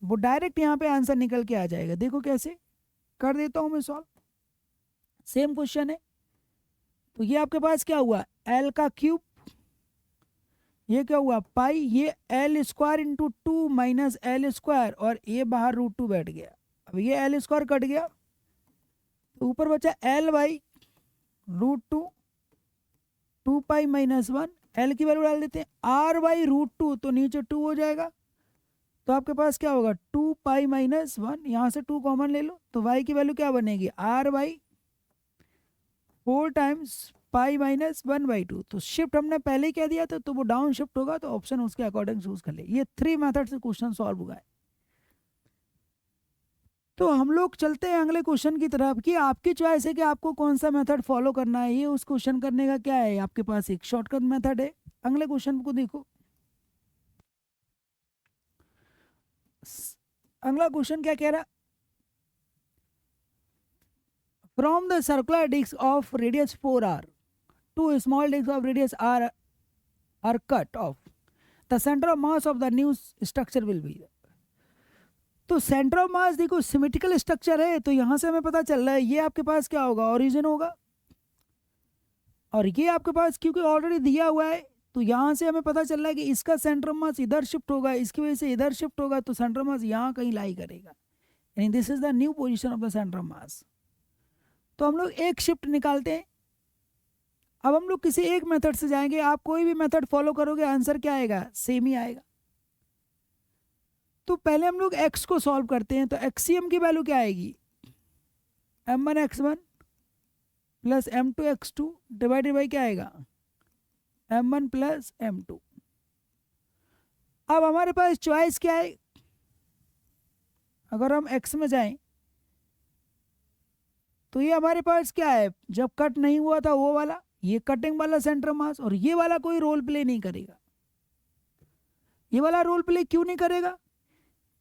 वो डायरेक्ट यहाँ पे आंसर निकल के आ जाएगा। देखो कैसे कर देता हूँ मैं सॉल्व, सेम क्वेश्चन है। तो ये आपके पास क्या हुआ एल का क्यूब, ये क्या हुआ पाई, ये L square into 2 minus l square, और ये बाहर √2 बैठ गया। अब ये एल स्क्वायर कट गया तो ऊपर बचा L/√2, 2 पाई माइनस 1, एल की वैल्यू डाल देते हैं R/√2, तो नीचे 2 हो जाएगा। तो आपके पास क्या होगा 2 पाई माइनस 1, यहाँ से 2 कॉमन ले लो तो y की वैल्यू क्या बनेगी R/4 टाइम्स पाई माइनस 1/2। तो शिफ्ट हमने पहले ही कह दिया था तो वो डाउन शिफ्ट होगा, तो ऑप्शन उसके अकॉर्डिंग चूज कर ले। ये 3 मेथड से क्वेश्चन सॉल्व हुआ है। तो हम लोग चलते हैं अगले क्वेश्चन की तरफ कि आपकी चॉइस है कि आपको कौन सा मेथड फॉलो करना है। ये उस क्वेश्चन करने का क्या है, आपके पास एक शॉर्टकट मेथड है। अगले क्वेश्चन को देखो, अगला क्वेश्चन क्या कह रहा, from the circular disc of radius 4r, 2 small discs of radius r are cut off. The center of mass of the new structure will be. तो सेंटर ऑफ मास देखो सिमेट्रिकल स्ट्रक्चर है, तो यहां से हमें पता चल रहा है ये आपके पास क्या होगा ओरिजिन होगा, और ये आपके पास क्योंकि ऑलरेडी दिया हुआ है तो यहां से हमें पता चल रहा है कि इसका सेंटर ऑफ मास इधर शिफ्ट होगा, इसकी वजह से इधर शिफ्ट होगा, तो सेंटर ऑफ मास यहाँ कहीं लाई करेगा, यानी this is the new position of the centre of मास। तो हम लोग एक शिफ्ट निकालते हैं। अब हम लोग किसी एक मेथड से जाएंगे, आप कोई भी मेथड फॉलो करोगे आंसर क्या आएगा सेम ही आएगा। तो पहले हम लोग x को सॉल्व करते हैं, तो एक्सीएम की वैल्यू क्या आएगी m1x1 plus m2x2 divided by क्या आएगा m1 प्लस m2। अब हमारे पास चॉइस क्या है, अगर हम x में जाएं तो ये हमारे पास क्या है, जब कट नहीं हुआ था वो वाला, ये कटिंग वाला सेंटर मास, और ये वाला कोई रोल प्ले नहीं करेगा। ये वाला रोल प्ले क्यों नहीं करेगा,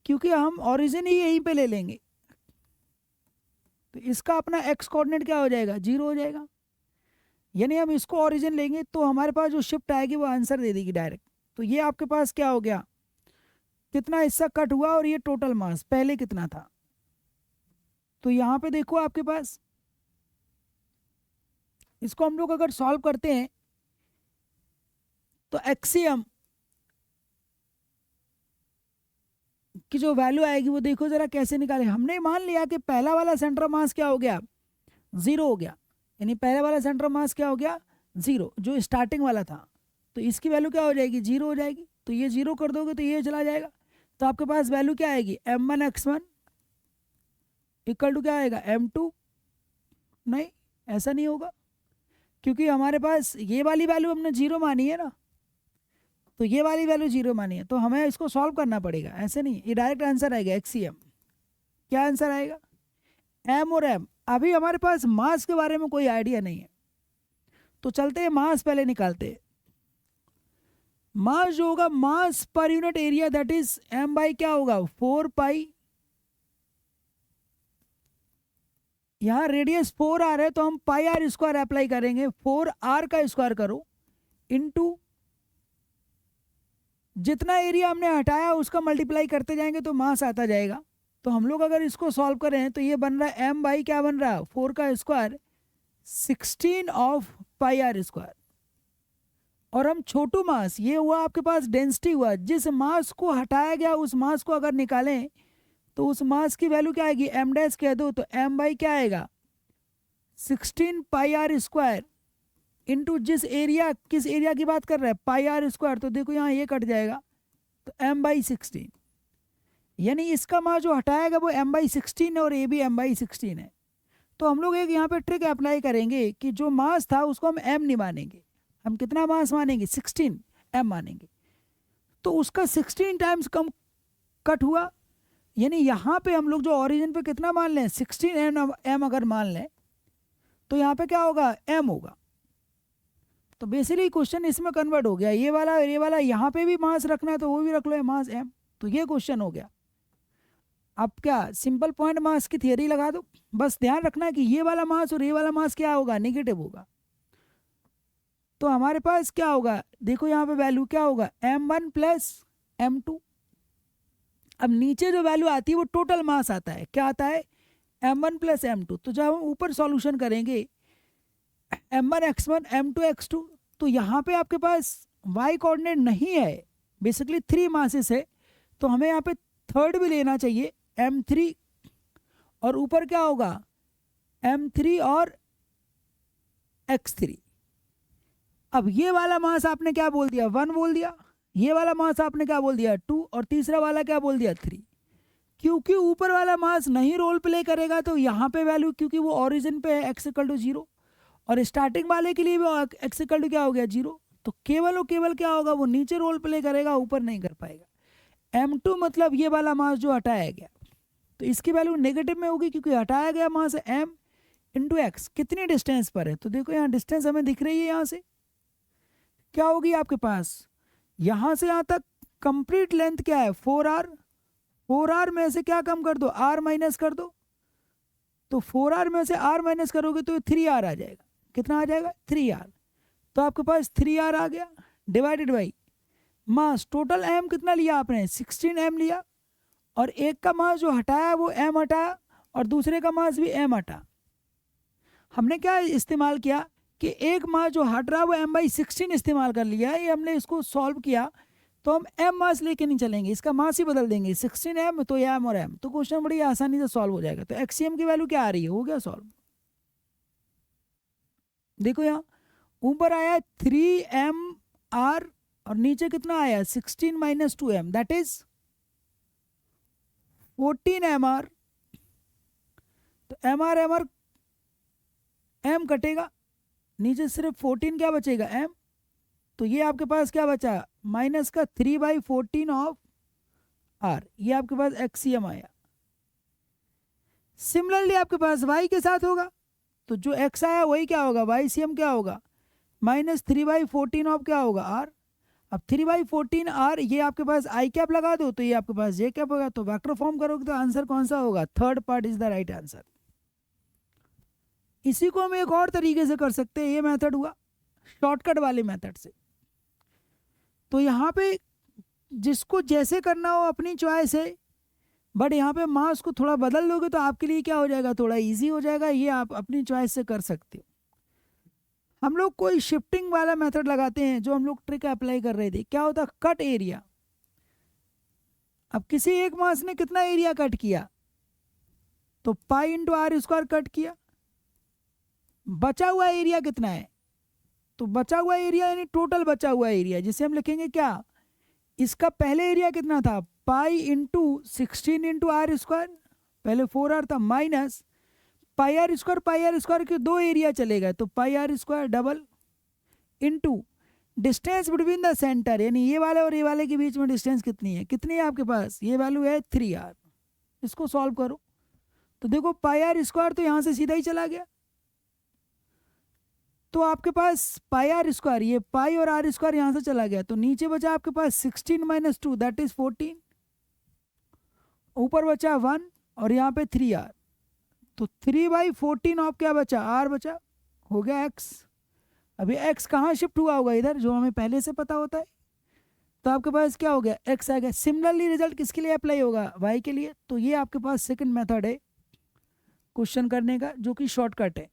क्योंकि हम ओरिजिन ही यहीं पे ले लेंगे, तो इसका अपना एक्स कोऑर्डिनेट क्या हो जाएगा 0 हो जाएगा, यानी हम इसको ओरिजिन लेंगे तो हमारे पास जो शिफ्ट आएगी वो आंसर दे देगी डायरेक्ट। तो ये आपके पास क्या हो गया, कितना हिस्सा कट हुआ और ये टोटल मास पहले कितना था। तो यहाँ पे देखो आपके पास इसको हम लोग अगर सॉल्व करते हैं तो एक्सीएम की जो वैल्यू आएगी वो देखो जरा कैसे निकाले। हमने मान लिया कि पहला वाला सेंटर ऑफ मास क्या हो गया 0 हो गया, यानी पहले वाला सेंटर ऑफ मास क्या हो गया 0 जो स्टार्टिंग वाला था, तो इसकी वैल्यू क्या हो जाएगी 0 हो जाएगी। तो ये 0 कर दोगे तो ये चला जाएगा, तो आपके पास वैल्यू क्या आएगी m1x1 इक्वल टू क्या आएगा m2, नहीं ऐसा नहीं होगा क्योंकि हमारे पास ये वाली वैल्यू हमने 0 मानी है ना, तो ये वाली वैल्यू 0 मानी है, तो हमें इसको सॉल्व करना पड़ेगा, ऐसे नहीं ये डायरेक्ट आंसर आएगा एक्सीएम। क्या आंसर आएगा m और m। अभी हमारे पास मास के बारे में कोई आइडिया नहीं है, तो चलते हैं मास पहले निकालते हैं। मास जो होगा मास पर unit area that is m by क्या होगा 4 पाई, यहाँ रेडियस 4r है तो हम पाई आर स्क्वायर अप्लाई करेंगे, 4r का स्क्वायर करो इनटू जितना एरिया हमने हटाया उसका मल्टीप्लाई करते जाएंगे तो मास आता जाएगा। तो हम लोग अगर इसको सॉल्व करें तो ये बन रहा है m बाई क्या बन रहा है 4 का स्क्वायर 16 ऑफ पाई आर स्क्वायर। और हम छोटू मास ये हुआ आपके पास डेंसिटी हुआ, जिस मास को हटाया गया उस मास को अगर निकालें तो उस मास की वैल्यू क्या आएगी, एम डैश कह दो तो m बाई क्या आएगा 16 पाई आर स्क्वायर इंटू जिस एरिया, किस एरिया की बात कर रहा है पाई आर स्क्वायर, तो देखो यहाँ ये कट जाएगा तो m बाई 16, यानी इसका मास जो हटाया गया वो m बाई 16 है और ये भी m बाई 16 है। तो हम लोग एक यहाँ पे ट्रिक अप्लाई करेंगे कि जो मास था उसको हम m नहीं मानेंगे, हम कितना मास मानेंगे 16 m मानेंगे। तो उसका 16 टाइम्स कम कट हुआ, यानी यहाँ पे हम लोग जो ओरिजिन पे कितना मान लें 16 m अगर मान लें तो यहाँ पे क्या होगा m होगा। तो बेसिकली क्वेश्चन इसमें कन्वर्ट हो गया, ये वाला यहाँ पे भी मास रखना है तो वो भी रख लो मास m, तो ये क्वेश्चन हो गया। अब क्या सिंपल पॉइंट मास की थियरी लगा दो, बस ध्यान रखना कि ये वाला मास और ये वाला मास क्या होगा नेगेटिव होगा। तो हमारे पास क्या होगा, देखो यहाँ पे वैल्यू क्या होगा m1 प्लस m2। अब नीचे जो वैल्यू आती है वो टोटल मास आता है, क्या आता है m1 प्लस m2। तो जब हम ऊपर सॉल्यूशन करेंगे m1 x1 m2 x2, तो यहाँ पे आपके पास y कोऑर्डिनेट नहीं है, बेसिकली 3 मासेस है, तो हमें यहाँ पे थर्ड भी लेना चाहिए m3, और ऊपर क्या होगा m3 और x3। अब ये वाला मास आपने क्या बोल दिया 1 बोल दिया, ये वाला मास आपने क्या बोल दिया 2, और तीसरा वाला क्या बोल दिया 3। क्योंकि ऊपर वाला मास नहीं रोल प्ले करेगा तो यहाँ पे वैल्यू, क्योंकि वो ओरिजिन पे है x इक्वल टू 0 और स्टार्टिंग वाले के लिए भी x इक्वल टू क्या हो गया 0, तो केवल और केवल क्या होगा वो नीचे रोल प्ले करेगा, ऊपर नहीं कर पाएगा। m2 मतलब ये वाला मास जो हटाया गया, तो इसकी वैल्यू नेगेटिव में होगी क्योंकि हटाया गया मास m इंटू एक्स कितनी डिस्टेंस पर है। तो देखो यहाँ डिस्टेंस हमें दिख रही है, यहाँ से क्या होगी आपके पास यहाँ से यहाँ तक कंप्लीट लेंथ क्या है 4r, 4r में से क्या कम कर दो r माइनस कर दो, तो 4r में से r माइनस करोगे तो 3r आ जाएगा, कितना आ जाएगा 3r। तो आपके पास 3r आ गया divided by mass, total m कितना लिया आपने 16 m लिया, और एक का मास जो हटाया वो m हटाया और दूसरे का मास भी m हटा। हमने क्या इस्तेमाल किया कि एक मास जो हट रहा है वो m बाई 16 इस्तेमाल कर लिया है, ये हमने इसको सॉल्व किया तो हम m मास लेके नहीं चलेंगे, इसका मास ही बदल देंगे 16 m तो m और m, तो क्वेश्चन बड़ी आसानी से सॉल्व हो जाएगा। तो एक्सीएम की वैल्यू क्या आ रही है, हो गया सॉल्व। देखो यहाँ ऊपर आया 3mr और नीचे कितना आया 16 minus 2m that is 14mr। तो mr m कटेगा, नीचे सिर्फ 14 क्या बचेगा m, तो ये आपके पास क्या बचा माइनस का 3/14 ऑफ r, ये आपके पास एक्सीएम आया। सिमिलरली आपके पास y के साथ होगा, तो जो x आया वही क्या होगा YCM क्या होगा माइनस 3/14 ऑफ क्या होगा r। अब 3/14 r ये आपके पास आई कैप लगा दो तो ये आपके पास जे कैप होगा, तो वेक्टर फॉर्म करोगे तो आंसर कौन सा होगा, third part is the right answer. इसी को हम एक और तरीके से कर सकते हैं, ये मेथड हुआ शॉर्टकट वाले मेथड से। तो यहाँ पे जिसको जैसे करना हो अपनी चॉइस है, बट यहाँ पे मास को थोड़ा बदल दोगे तो आपके लिए क्या हो जाएगा थोड़ा इजी हो जाएगा, ये आप अपनी चॉइस से कर सकते हो। हम लोग कोई शिफ्टिंग वाला मेथड लगाते हैं, जो हम लोग ट्रिक अप्लाई कर रहे थे, क्या होता कट एरिया। अब किसी एक मास ने कितना एरिया कट किया, तो pi into are square cut किया, बचा हुआ एरिया कितना है, तो बचा हुआ एरिया यानी टोटल बचा हुआ एरिया, जिसे हम लिखेंगे क्या, इसका पहले एरिया कितना था pi into 16 into are square, पहले 4r था, माइनस पाई आर स्क्वायर के दो एरिया चलेगा तो pi are square double into distance between the centre, यानी ये वाले और ये वाले के बीच में डिस्टेंस कितनी है आपके पास, ये वैल्यू है 3r। इसको सॉल्व करो तो देखो पाई आर स्क्वायर तो यहाँ से सीधा ही चला गया, तो आपके पास पाई आर स्क्वायर, ये पाई और आर स्क्वायर यहाँ से चला गया, तो नीचे बचा आपके पास 16 माइनस 2 दैट इज 14, ऊपर बचा 1 और यहाँ पे 3r, तो 3/14 ऑफ क्या बचा r बचा, हो गया x। अभी x कहाँ शिफ्ट हुआ होगा, इधर जो हमें पहले से पता होता है, तो आपके पास क्या हो गया, एक्स आ गया। सिमिलरली रिजल्ट किसके लिए अप्लाई होगा, वाई के लिए। तो ये आपके पास सेकंड मेथड है क्वेश्चन करने का, जो कि शॉर्टकट है।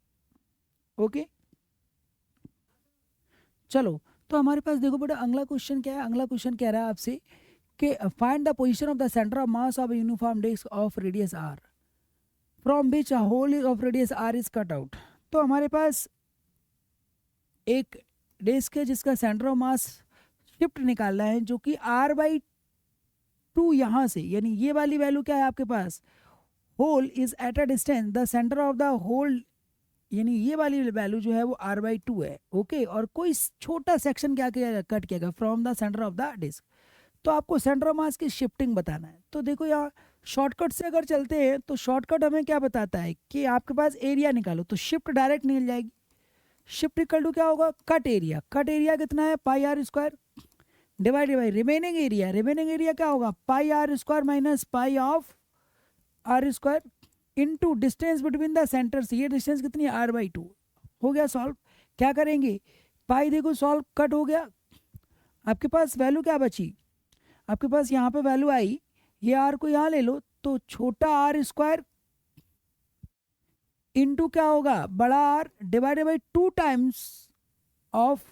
ओके चलो, तो हमारे पास देखो बेटा अगला क्वेश्चन क्या है। अगला क्वेश्चन कह रहा है आपसे कि find the position of the centre of mass of uniform disc of radius R from which a hole of radius R is cut out. तो हमारे पास एक डिस्क है जिसका सेंटर ऑफ मास शिफ्ट निकालना है, जो कि r/2 यहाँ से, यानी ये वाली वैल्यू क्या है आपके पास, hole is at a distance the centre of the hole, यानी ये वाली वैल्यू जो है वो r/2 है। ओके और कोई छोटा सेक्शन क्या किया कट किया from the centre of the disc. तो आपको सेंटर ऑफ मास की शिफ्टिंग बताना है। तो देखो यहाँ शॉर्टकट से अगर चलते हैं तो शॉर्टकट हमें क्या बताता है कि आपके पास एरिया निकालो, तो शिफ्ट डायरेक्ट निकल जाएगी। शिफ्ट इक्वल टू क्या होगा, कट एरिया। कट एरिया कितना है, pi are square divided by remaining area. Remaining area क्या होगा, pi are square minus pi of are square into distance between the centres. ये डिस्टेंस कितनी है, r/2। हो गया सॉल्व। क्या करेंगे, पाई देखो सॉल्व, कट हो गया, आपके पास वैल्यू क्या बची, आपके पास यहाँ पे वैल्यू आई, ये आर को यहाँ ले लो, तो छोटा आर स्क्वायर इनटू क्या होगा, बड़ा R divided by 2 times of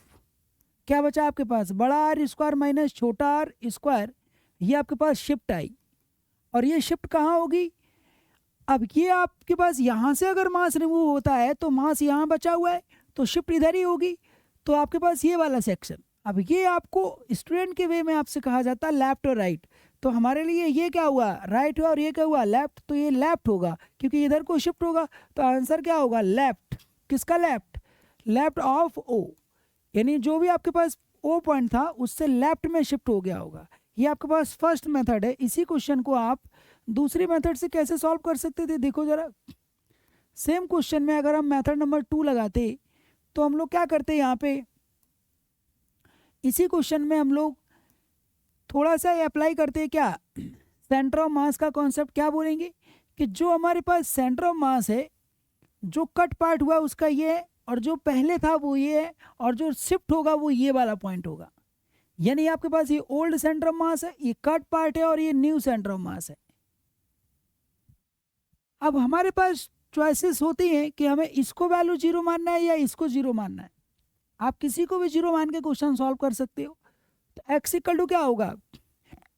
क्या बचा आपके पास, बड़ा आर स्क्वायर माइनस छोटा आर स्क्वायर। ये आपके पास शिफ्ट आई, और ये शिफ्ट कहाँ होगी, अब ये आपके पास यहाँ से अगर मास रिमूव होता है तो मास यहाँ बचा हुआ है, तो शिफ्ट इधर ही होगी। तो आपके पास ये वाला सेक्शन, अब ये आपको स्टूडेंट के वे में आपसे कहा जाता है लेफ्ट और राइट। तो हमारे लिए ये क्या हुआ, राइट हुआ, और ये क्या हुआ, लेफ्ट। तो ये लेफ्ट होगा क्योंकि इधर को शिफ्ट होगा, तो आंसर क्या होगा, लेफ्ट। किसका लेफ्ट, लेफ्ट ऑफ ओ, यानी जो भी आपके पास ओ पॉइंट था उससे लेफ्ट में शिफ्ट हो गया होगा। ये आपके पास फर्स्ट मेथड है। इसी क्वेश्चन को आप दूसरी मेथड से कैसे सॉल्व कर सकते थे, देखो जरा। सेम क्वेश्चन में अगर हम मेथड नंबर 2 लगाते तो हम लोग क्या करते, यहाँ पे इसी क्वेश्चन में हम लोग थोड़ा सा अप्लाई करते हैं क्या, सेंटर ऑफ मास का कॉन्सेप्ट। क्या बोलेंगे कि जो हमारे पास सेंटर ऑफ मास है, जो कट पार्ट हुआ उसका ये है, और जो पहले था वो ये है, और जो शिफ्ट होगा वो ये वाला पॉइंट होगा। यानी आपके पास ये ओल्ड सेंटर ऑफ मास है, ये कट पार्ट है, और ये न्यू सेंटर ऑफ मास है। अब हमारे पास चॉइसेस होती हैं कि हमें इसको वैल्यू 0 मानना है या इसको 0 मानना है। आप किसी को भी 0 मान के क्वेश्चन सॉल्व कर सकते हो। तो x इक्वल टू क्या होगा,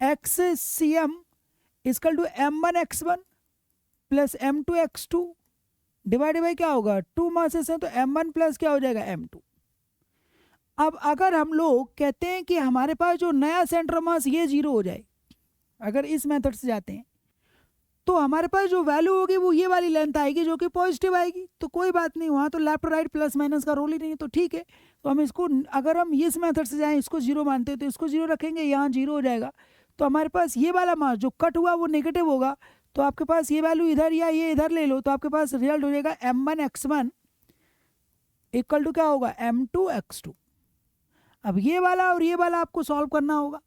X C M equal to m1x1 plus m2x2 divided by क्या होगा, 2 मासेस हैं तो m1 प्लस क्या हो जाएगा, m2। अब अगर हम लोग कहते हैं कि हमारे पास जो नया सेंटर मास ये 0 हो जाए, अगर इस मेथड से जाते हैं तो हमारे पास जो वैल्यू होगी वो ये वाली लेंथ आएगी जो कि पॉजिटिव आएगी। तो कोई बात नहीं, वहाँ तो लेफ्ट राइट प्लस माइनस का रोल ही नहीं है, तो ठीक है। तो हम इसको, अगर हम इस मेथड से जाएं, इसको 0 मानते हैं तो इसको 0 रखेंगे, यहाँ 0 हो जाएगा। तो हमारे पास ये वाला मास जो कट हुआ वो नेगेटिव होगा, तो आपके पास ये वैल्यू इधर या ये इधर ले लो, तो आपके पास रिजल्ट हो जाएगा m1x1 इक्वल टू क्या होगा, m2x2। अब ये वाला और ये वाला आपको सॉल्व करना होगा।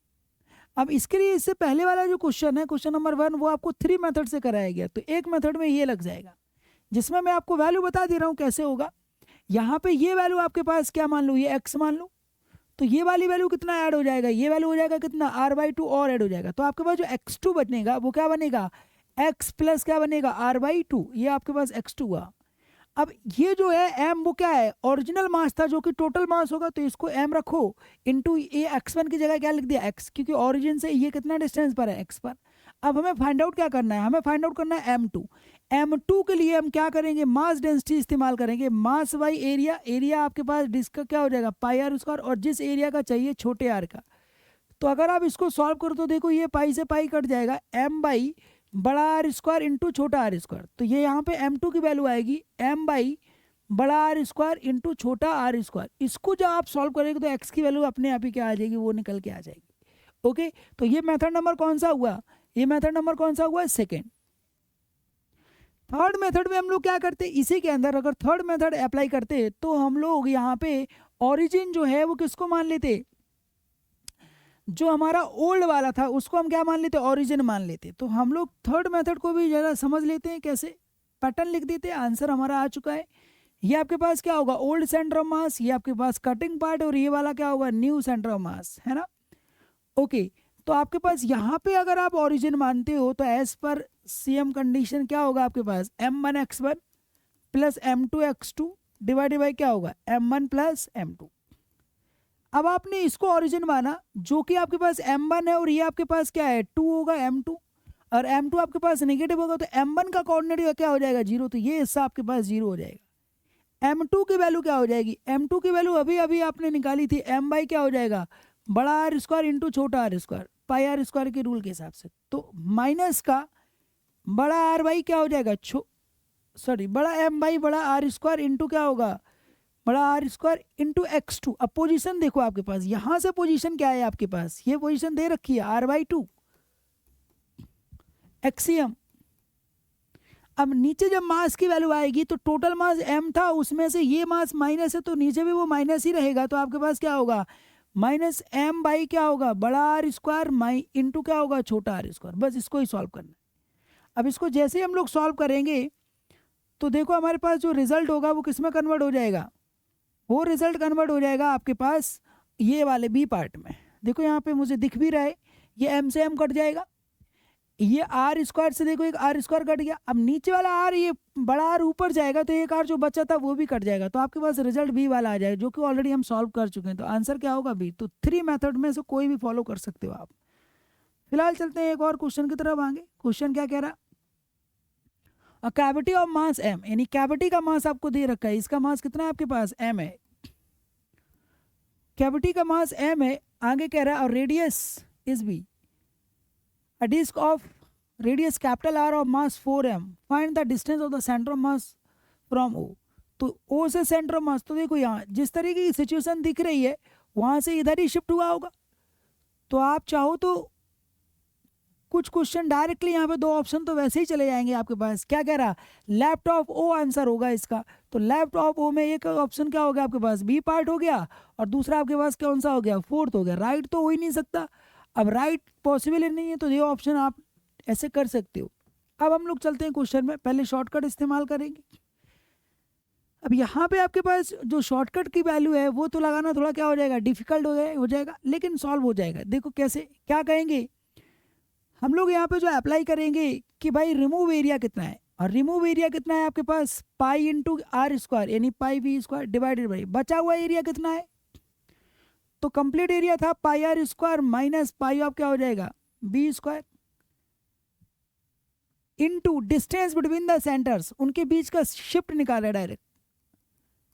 अब इसके लिए इससे पहले वाला जो क्वेश्चन है, क्वेश्चन नंबर 1, वो आपको 3 मेथड से कराया गया, तो एक मेथड में ये लग जाएगा, जिसमें मैं आपको वैल्यू बता दे रहा हूँ कैसे होगा। यहाँ पे ये वैल्यू आपके पास क्या मान लो, ये x मान लो, तो ये वाली वैल्यू कितना ऐड हो जाएगा, ये वैल्यू हो जाएगा कितना, r/2 और ऐड हो जाएगा। तो आपके पास जो x2 बनेगा वो क्या बनेगा, x प्लस क्या बनेगा, r/2। ये आपके पास x2 हुआ। अब ये जो है m वो क्या है, ओरिजिनल मास था जो कि टोटल मास होगा, तो इसको m रखो इनटू ये x1 की जगह क्या लिख दिया, x, क्योंकि ओरिजिन से ये कितना डिस्टेंस पर है, x पर। अब हमें फाइंड आउट क्या करना है, हमें फाइंड आउट करना है m2। m2 के लिए हम क्या करेंगे, मास डेंसिटी इस्तेमाल करेंगे, मास बाई एरिया। एरिया आपके पास डिस्क का क्या हो जाएगा, पाई आर स्क्वायर, और जिस एरिया का चाहिए छोटे आर का। तो अगर आप इसको सॉल्व करो तो देखो ये पाई से पाई कट जाएगा, m बाई बड़ा आर स्क्वायर इंटू छोटा आर स्क्वायर। तो ये यहाँ पे m2 की वैल्यू आएगी m बाई बड़ा आर स्क्वायर इंटू छोटा आर स्क्वायर। इसको जब आप सॉल्व करेंगे तो x की वैल्यू अपने आप ही क्या आ जाएगी, वो निकल के आ जाएगी। ओके, तो ये मेथड नंबर कौन सा हुआ, ये मेथड नंबर कौन सा हुआ, सेकेंड। थर्ड मेथड में हम लोग क्या करते, इसी के अंदर अगर थर्ड मेथड अप्लाई करते तो हम लोग यहाँ पे ऑरिजिन जो है वो किसको मान लेते, जो हमारा ओल्ड वाला था उसको हम क्या मान लेते, ओरिजिन मान लेते। तो हम लोग थर्ड मेथड को भी जरा समझ लेते हैं कैसे, पैटर्न लिख देते हैं। आंसर हमारा आ चुका है। ये आपके पास क्या होगा, ओल्ड सेंटर ऑफ मास, ये आपके पास कटिंग पार्ट, और ये वाला क्या होगा, न्यू सेंटर ऑफ मास, है ना। ओके, तो आपके पास यहाँ पे अगर आप ओरिजिन मानते हो तो एज पर सीएम कंडीशन क्या होगा आपके पास, m1x1 plus m2x2 divided by क्या होगा, m1 प्लस m2। अब आपने इसको ओरिजिन माना जो कि आपके पास m1 है और ये आपके पास क्या है 2 होगा m2, और m2 आपके पास नेगेटिव होगा तो m1 का कोऑर्डिनेट क्या हो जाएगा 0, तो ये हिस्सा आपके पास 0 हो जाएगा। m2 की वैल्यू क्या हो जाएगी, m2 की वैल्यू अभी अभी आपने निकाली थी m बाई क्या हो जाएगा, बड़ा आर स्क्वायर इंटू छोटा R square, pi are square के रूल के हिसाब से। तो माइनस का बड़ा आर बाई क्या हो जाएगा, बड़ा एम बाई बड़ा आर स्क्वायर इंटू क्या होगा, बड़ा आर स्क्वायर इंटू x2। अब पोजीशन देखो आपके पास, यहां से पोजीशन क्या है आपके पास, ये पोजीशन दे रखी है r/2 एक्सियम। अब नीचे जब मास की वैल्यू आएगी तो टोटल मास m था, उसमें से ये मास माइनस है तो नीचे भी वो माइनस ही रहेगा, तो आपके पास क्या होगा माइनस m बाई क्या होगा बड़ा आर स्क्वायर इंटू क्या होगा छोटा आर स्क्वायर। बस इसको ही सॉल्व करना है। अब इसको जैसे ही हम लोग सॉल्व करेंगे तो देखो हमारे पास जो रिजल्ट होगा वो किस में कन्वर्ट हो जाएगा, वो रिजल्ट कन्वर्ट हो जाएगा आपके पास ये वाले बी पार्ट में। देखो यहाँ पे मुझे दिख भी रहा है, ये m से m कट जाएगा, ये आर स्क्वायर से देखो एक आर स्क्वायर कट गया। अब नीचे वाला आर, ये बड़ा आर ऊपर जाएगा तो एक आर जो बचा था वो भी कट जाएगा, तो आपके पास रिजल्ट बी वाला आ जाएगा जो कि ऑलरेडी हम सॉल्व कर चुके हैं। तो आंसर क्या होगा बी। तो 3 मेथड में से कोई भी फॉलो कर सकते हो आप। फिलहाल चलते हैं एक और क्वेश्चन की तरफ आगे। क्वेश्चन क्या कह रहा, कैविटी ऑफ मास m, यानी कैविटी का मास आपको दे रखा है, इसका मास कितना है आपके पास m है, कैविटी का मास m है। आगे कह रहा है और radius is b, a disk of radius capital R of mass 4m, find the distance of the center of mass from O। तो O से सेंटर ऑफ मास, तो देखो यहाँ जिस तरीके की सिचुएशन दिख रही है वहां से इधर ही शिफ्ट हुआ होगा। तो आप चाहो तो कुछ क्वेश्चन डायरेक्टली यहाँ पे 2 ऑप्शन तो वैसे ही चले जाएंगे आपके पास। क्या कह रहा, लेफ्ट ऑफ ओ आंसर होगा इसका। तो लेफ्ट ऑफ ओ में एक ऑप्शन क्या हो गया आपके पास बी पार्ट हो गया, और दूसरा आपके पास कौन सा हो गया फोर्थ हो गया। राइट तो हो ही नहीं सकता, अब राइट पॉसिबल ही नहीं है, तो ये ऑप्शन आप ऐसे कर सकते हो। अब हम लोग चलते हैं क्वेश्चन में, पहले शॉर्टकट इस्तेमाल करेंगे। अब यहाँ पे आपके पास जो शॉर्टकट की वैल्यू है वो तो लगाना थोड़ा क्या हो जाएगा डिफिकल्ट हो जाएगा, लेकिन सॉल्व हो जाएगा। देखो कैसे, क्या कहेंगे हम लोग यहाँ पे जो अप्लाई करेंगे कि भाई रिमूव एरिया कितना है, और रिमूव एरिया कितना है आपके पास पाई इंटू आर स्क्वायर यानी pi v square divided by बचा हुआ एरिया कितना है। तो कंप्लीट एरिया था pi are square minus pi of क्या हो जाएगा b square into distance between the centres, उनके बीच का शिफ्ट निकाला डायरेक्ट।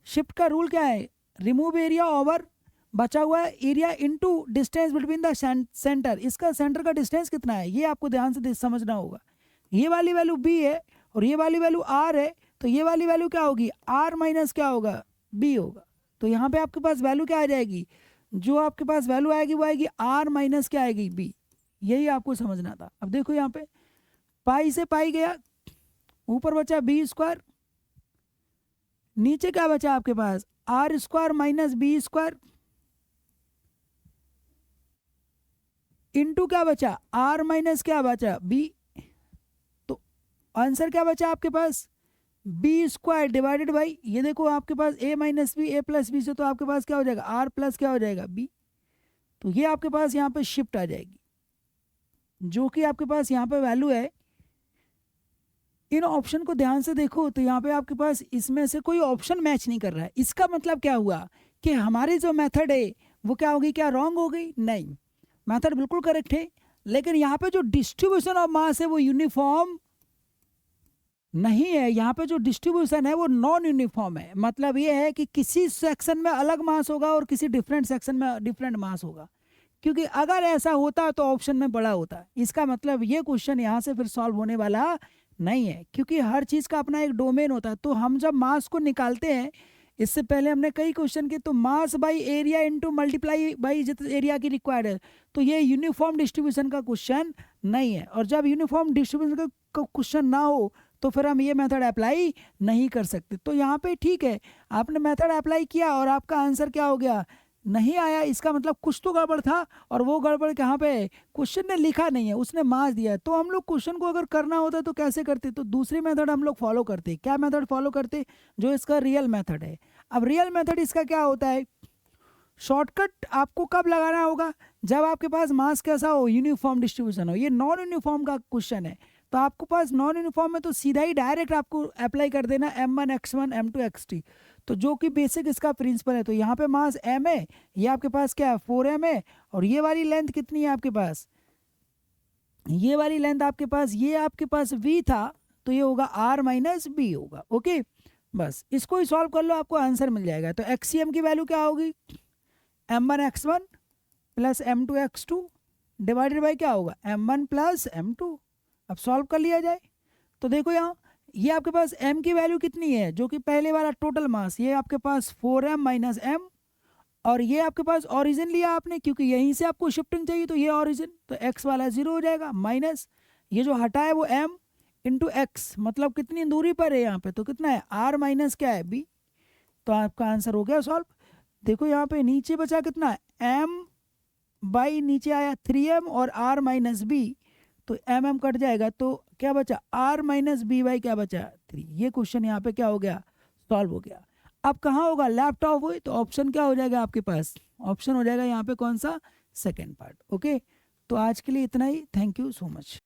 शिफ्ट का रूल क्या है, रिमूव एरिया ओवर बचा हुआ area into distance between the centre. इसका सेंटर का डिस्टेंस कितना है ये आपको ध्यान से समझना होगा। ये वाली वैल्यू बी है और ये वाली वैल्यू आर है, तो ये वाली वैल्यू क्या होगी आर माइनस क्या होगा बी होगा। तो यहाँ पे आपके पास वैल्यू क्या आ जाएगी, जो आपके पास वैल्यू आएगी वो आएगी आर माइनस क्या आएगी बी। यही आपको समझना था। अब देखो यहाँ पे पाई से पाई गया, ऊपर बचा बी स्क्वायर, नीचे क्या बचा आपके पास r square minus b square into क्या बचा आर माइनस क्या बचा बी। तो आंसर क्या बचा आपके पास बी स्क्वायर डिवाइडेड बाई ये देखो आपके पास ए माइनस बी, ए प्लस बी से तो आपके पास क्या हो जाएगा आर प्लस क्या हो जाएगा बी। तो ये आपके पास यहाँ पे शिफ्ट आ जाएगी, जो कि आपके पास यहाँ पे वैल्यू है। इन ऑप्शन को ध्यान से देखो तो यहाँ पे आपके पास इसमें से कोई ऑप्शन मैच नहीं कर रहा है। इसका मतलब क्या हुआ कि हमारी जो मेथड है वो क्या होगी, क्या रॉन्ग हो गई, नहीं मेथड बिल्कुल करेक्ट है, लेकिन यहाँ पे जो डिस्ट्रीब्यूशन ऑफ मास है वो यूनिफॉर्म नहीं है। यहाँ पे जो डिस्ट्रीब्यूशन है वो नॉन यूनिफॉर्म है। मतलब ये है कि किसी सेक्शन में अलग मास होगा और किसी डिफरेंट सेक्शन में डिफरेंट मास होगा, क्योंकि अगर ऐसा होता तो ऑप्शन में बड़ा होता। इसका मतलब ये क्वेश्चन यहाँ से फिर सॉल्व होने वाला नहीं है, क्योंकि हर चीज़ का अपना एक डोमेन होता है। तो हम जब मास को निकालते हैं, इससे पहले हमने कई क्वेश्चन किए, तो mass by area into multiply by जितना एरिया की रिक्वायर्ड है, तो ये यूनिफॉर्म डिस्ट्रीब्यूशन का क्वेश्चन नहीं है। और जब यूनिफॉर्म डिस्ट्रीब्यूशन का क्वेश्चन ना हो तो फिर हम ये मेथड अप्लाई नहीं कर सकते। तो यहाँ पे ठीक है, आपने मेथड अप्लाई किया और आपका आंसर क्या हो गया नहीं आया, इसका मतलब कुछ तो गड़बड़ था, और वो गड़बड़ कहाँ पे क्वेश्चन ने लिखा नहीं है, उसने मार्क्स दिया है। तो हम लोग क्वेश्चन को अगर करना होता तो कैसे करते, तो दूसरी मेथड हम लोग फॉलो करते। क्या मेथड फॉलो करते, जो इसका रियल मेथड है। अब रियल मेथड इसका क्या होता है, शॉर्टकट आपको कब लगाना होगा, जब आपके पास मास कैसा हो, यूनिफॉर्म डिस्ट्रीब्यूशन हो। ये नॉन यूनिफॉर्म का क्वेश्चन है, तो आपको पास नॉन यूनिफॉर्म में तो सीधा ही डायरेक्ट आपको अप्लाई कर देना m1 x1 m2 x2, तो जो कि बेसिक इसका प्रिंसिपल है। तो यहाँ पे मास m है, ये आपके पास क्या है 4m है, और ये वाली लेंथ कितनी है आपके पास, ये वाली लेंथ आपके पास, ये आपके पास v था, तो ये होगा r माइनस बी होगा। ओके, बस इसको ही सॉल्व कर लो, आपको आंसर मिल जाएगा। तो एक्सीएम की वैल्यू क्या होगी, m1 x1 plus m2 x2 divided by क्या होगा m1 प्लस m2। अब सॉल्व कर लिया जाए, तो देखो यहाँ ये आपके पास m की वैल्यू कितनी है, जो कि पहले वाला टोटल मास, ये आपके पास 4m माइनस m, और ये आपके पास ओरिजिन लिया आपने क्योंकि यहीं से आपको शिफ्टिंग चाहिए, तो ये ओरिजिन, तो x वाला 0 हो जाएगा, माइनस ये जो हटा है वो m इंटू एक्स, मतलब कितनी दूरी पर है यहाँ पे, तो कितना है r माइनस क्या है b, तो आपका आंसर हो गया सॉल्व। देखो यहाँ पे नीचे बचा कितना है m बाई नीचे आया 3m और r माइनस बी, तो m कट जाएगा, तो क्या बचा r माइनस बी बाई क्या बचा 3। ये क्वेश्चन यहाँ पे क्या हो गया, सॉल्व हो गया। अब कहाँ होगा, लैपटॉप हुई, तो ऑप्शन क्या हो जाएगा आपके पास, ऑप्शन हो जाएगा यहाँ पे कौन सा, सेकेंड पार्ट। ओके, तो आज के लिए इतना ही, थैंक यू सो मच।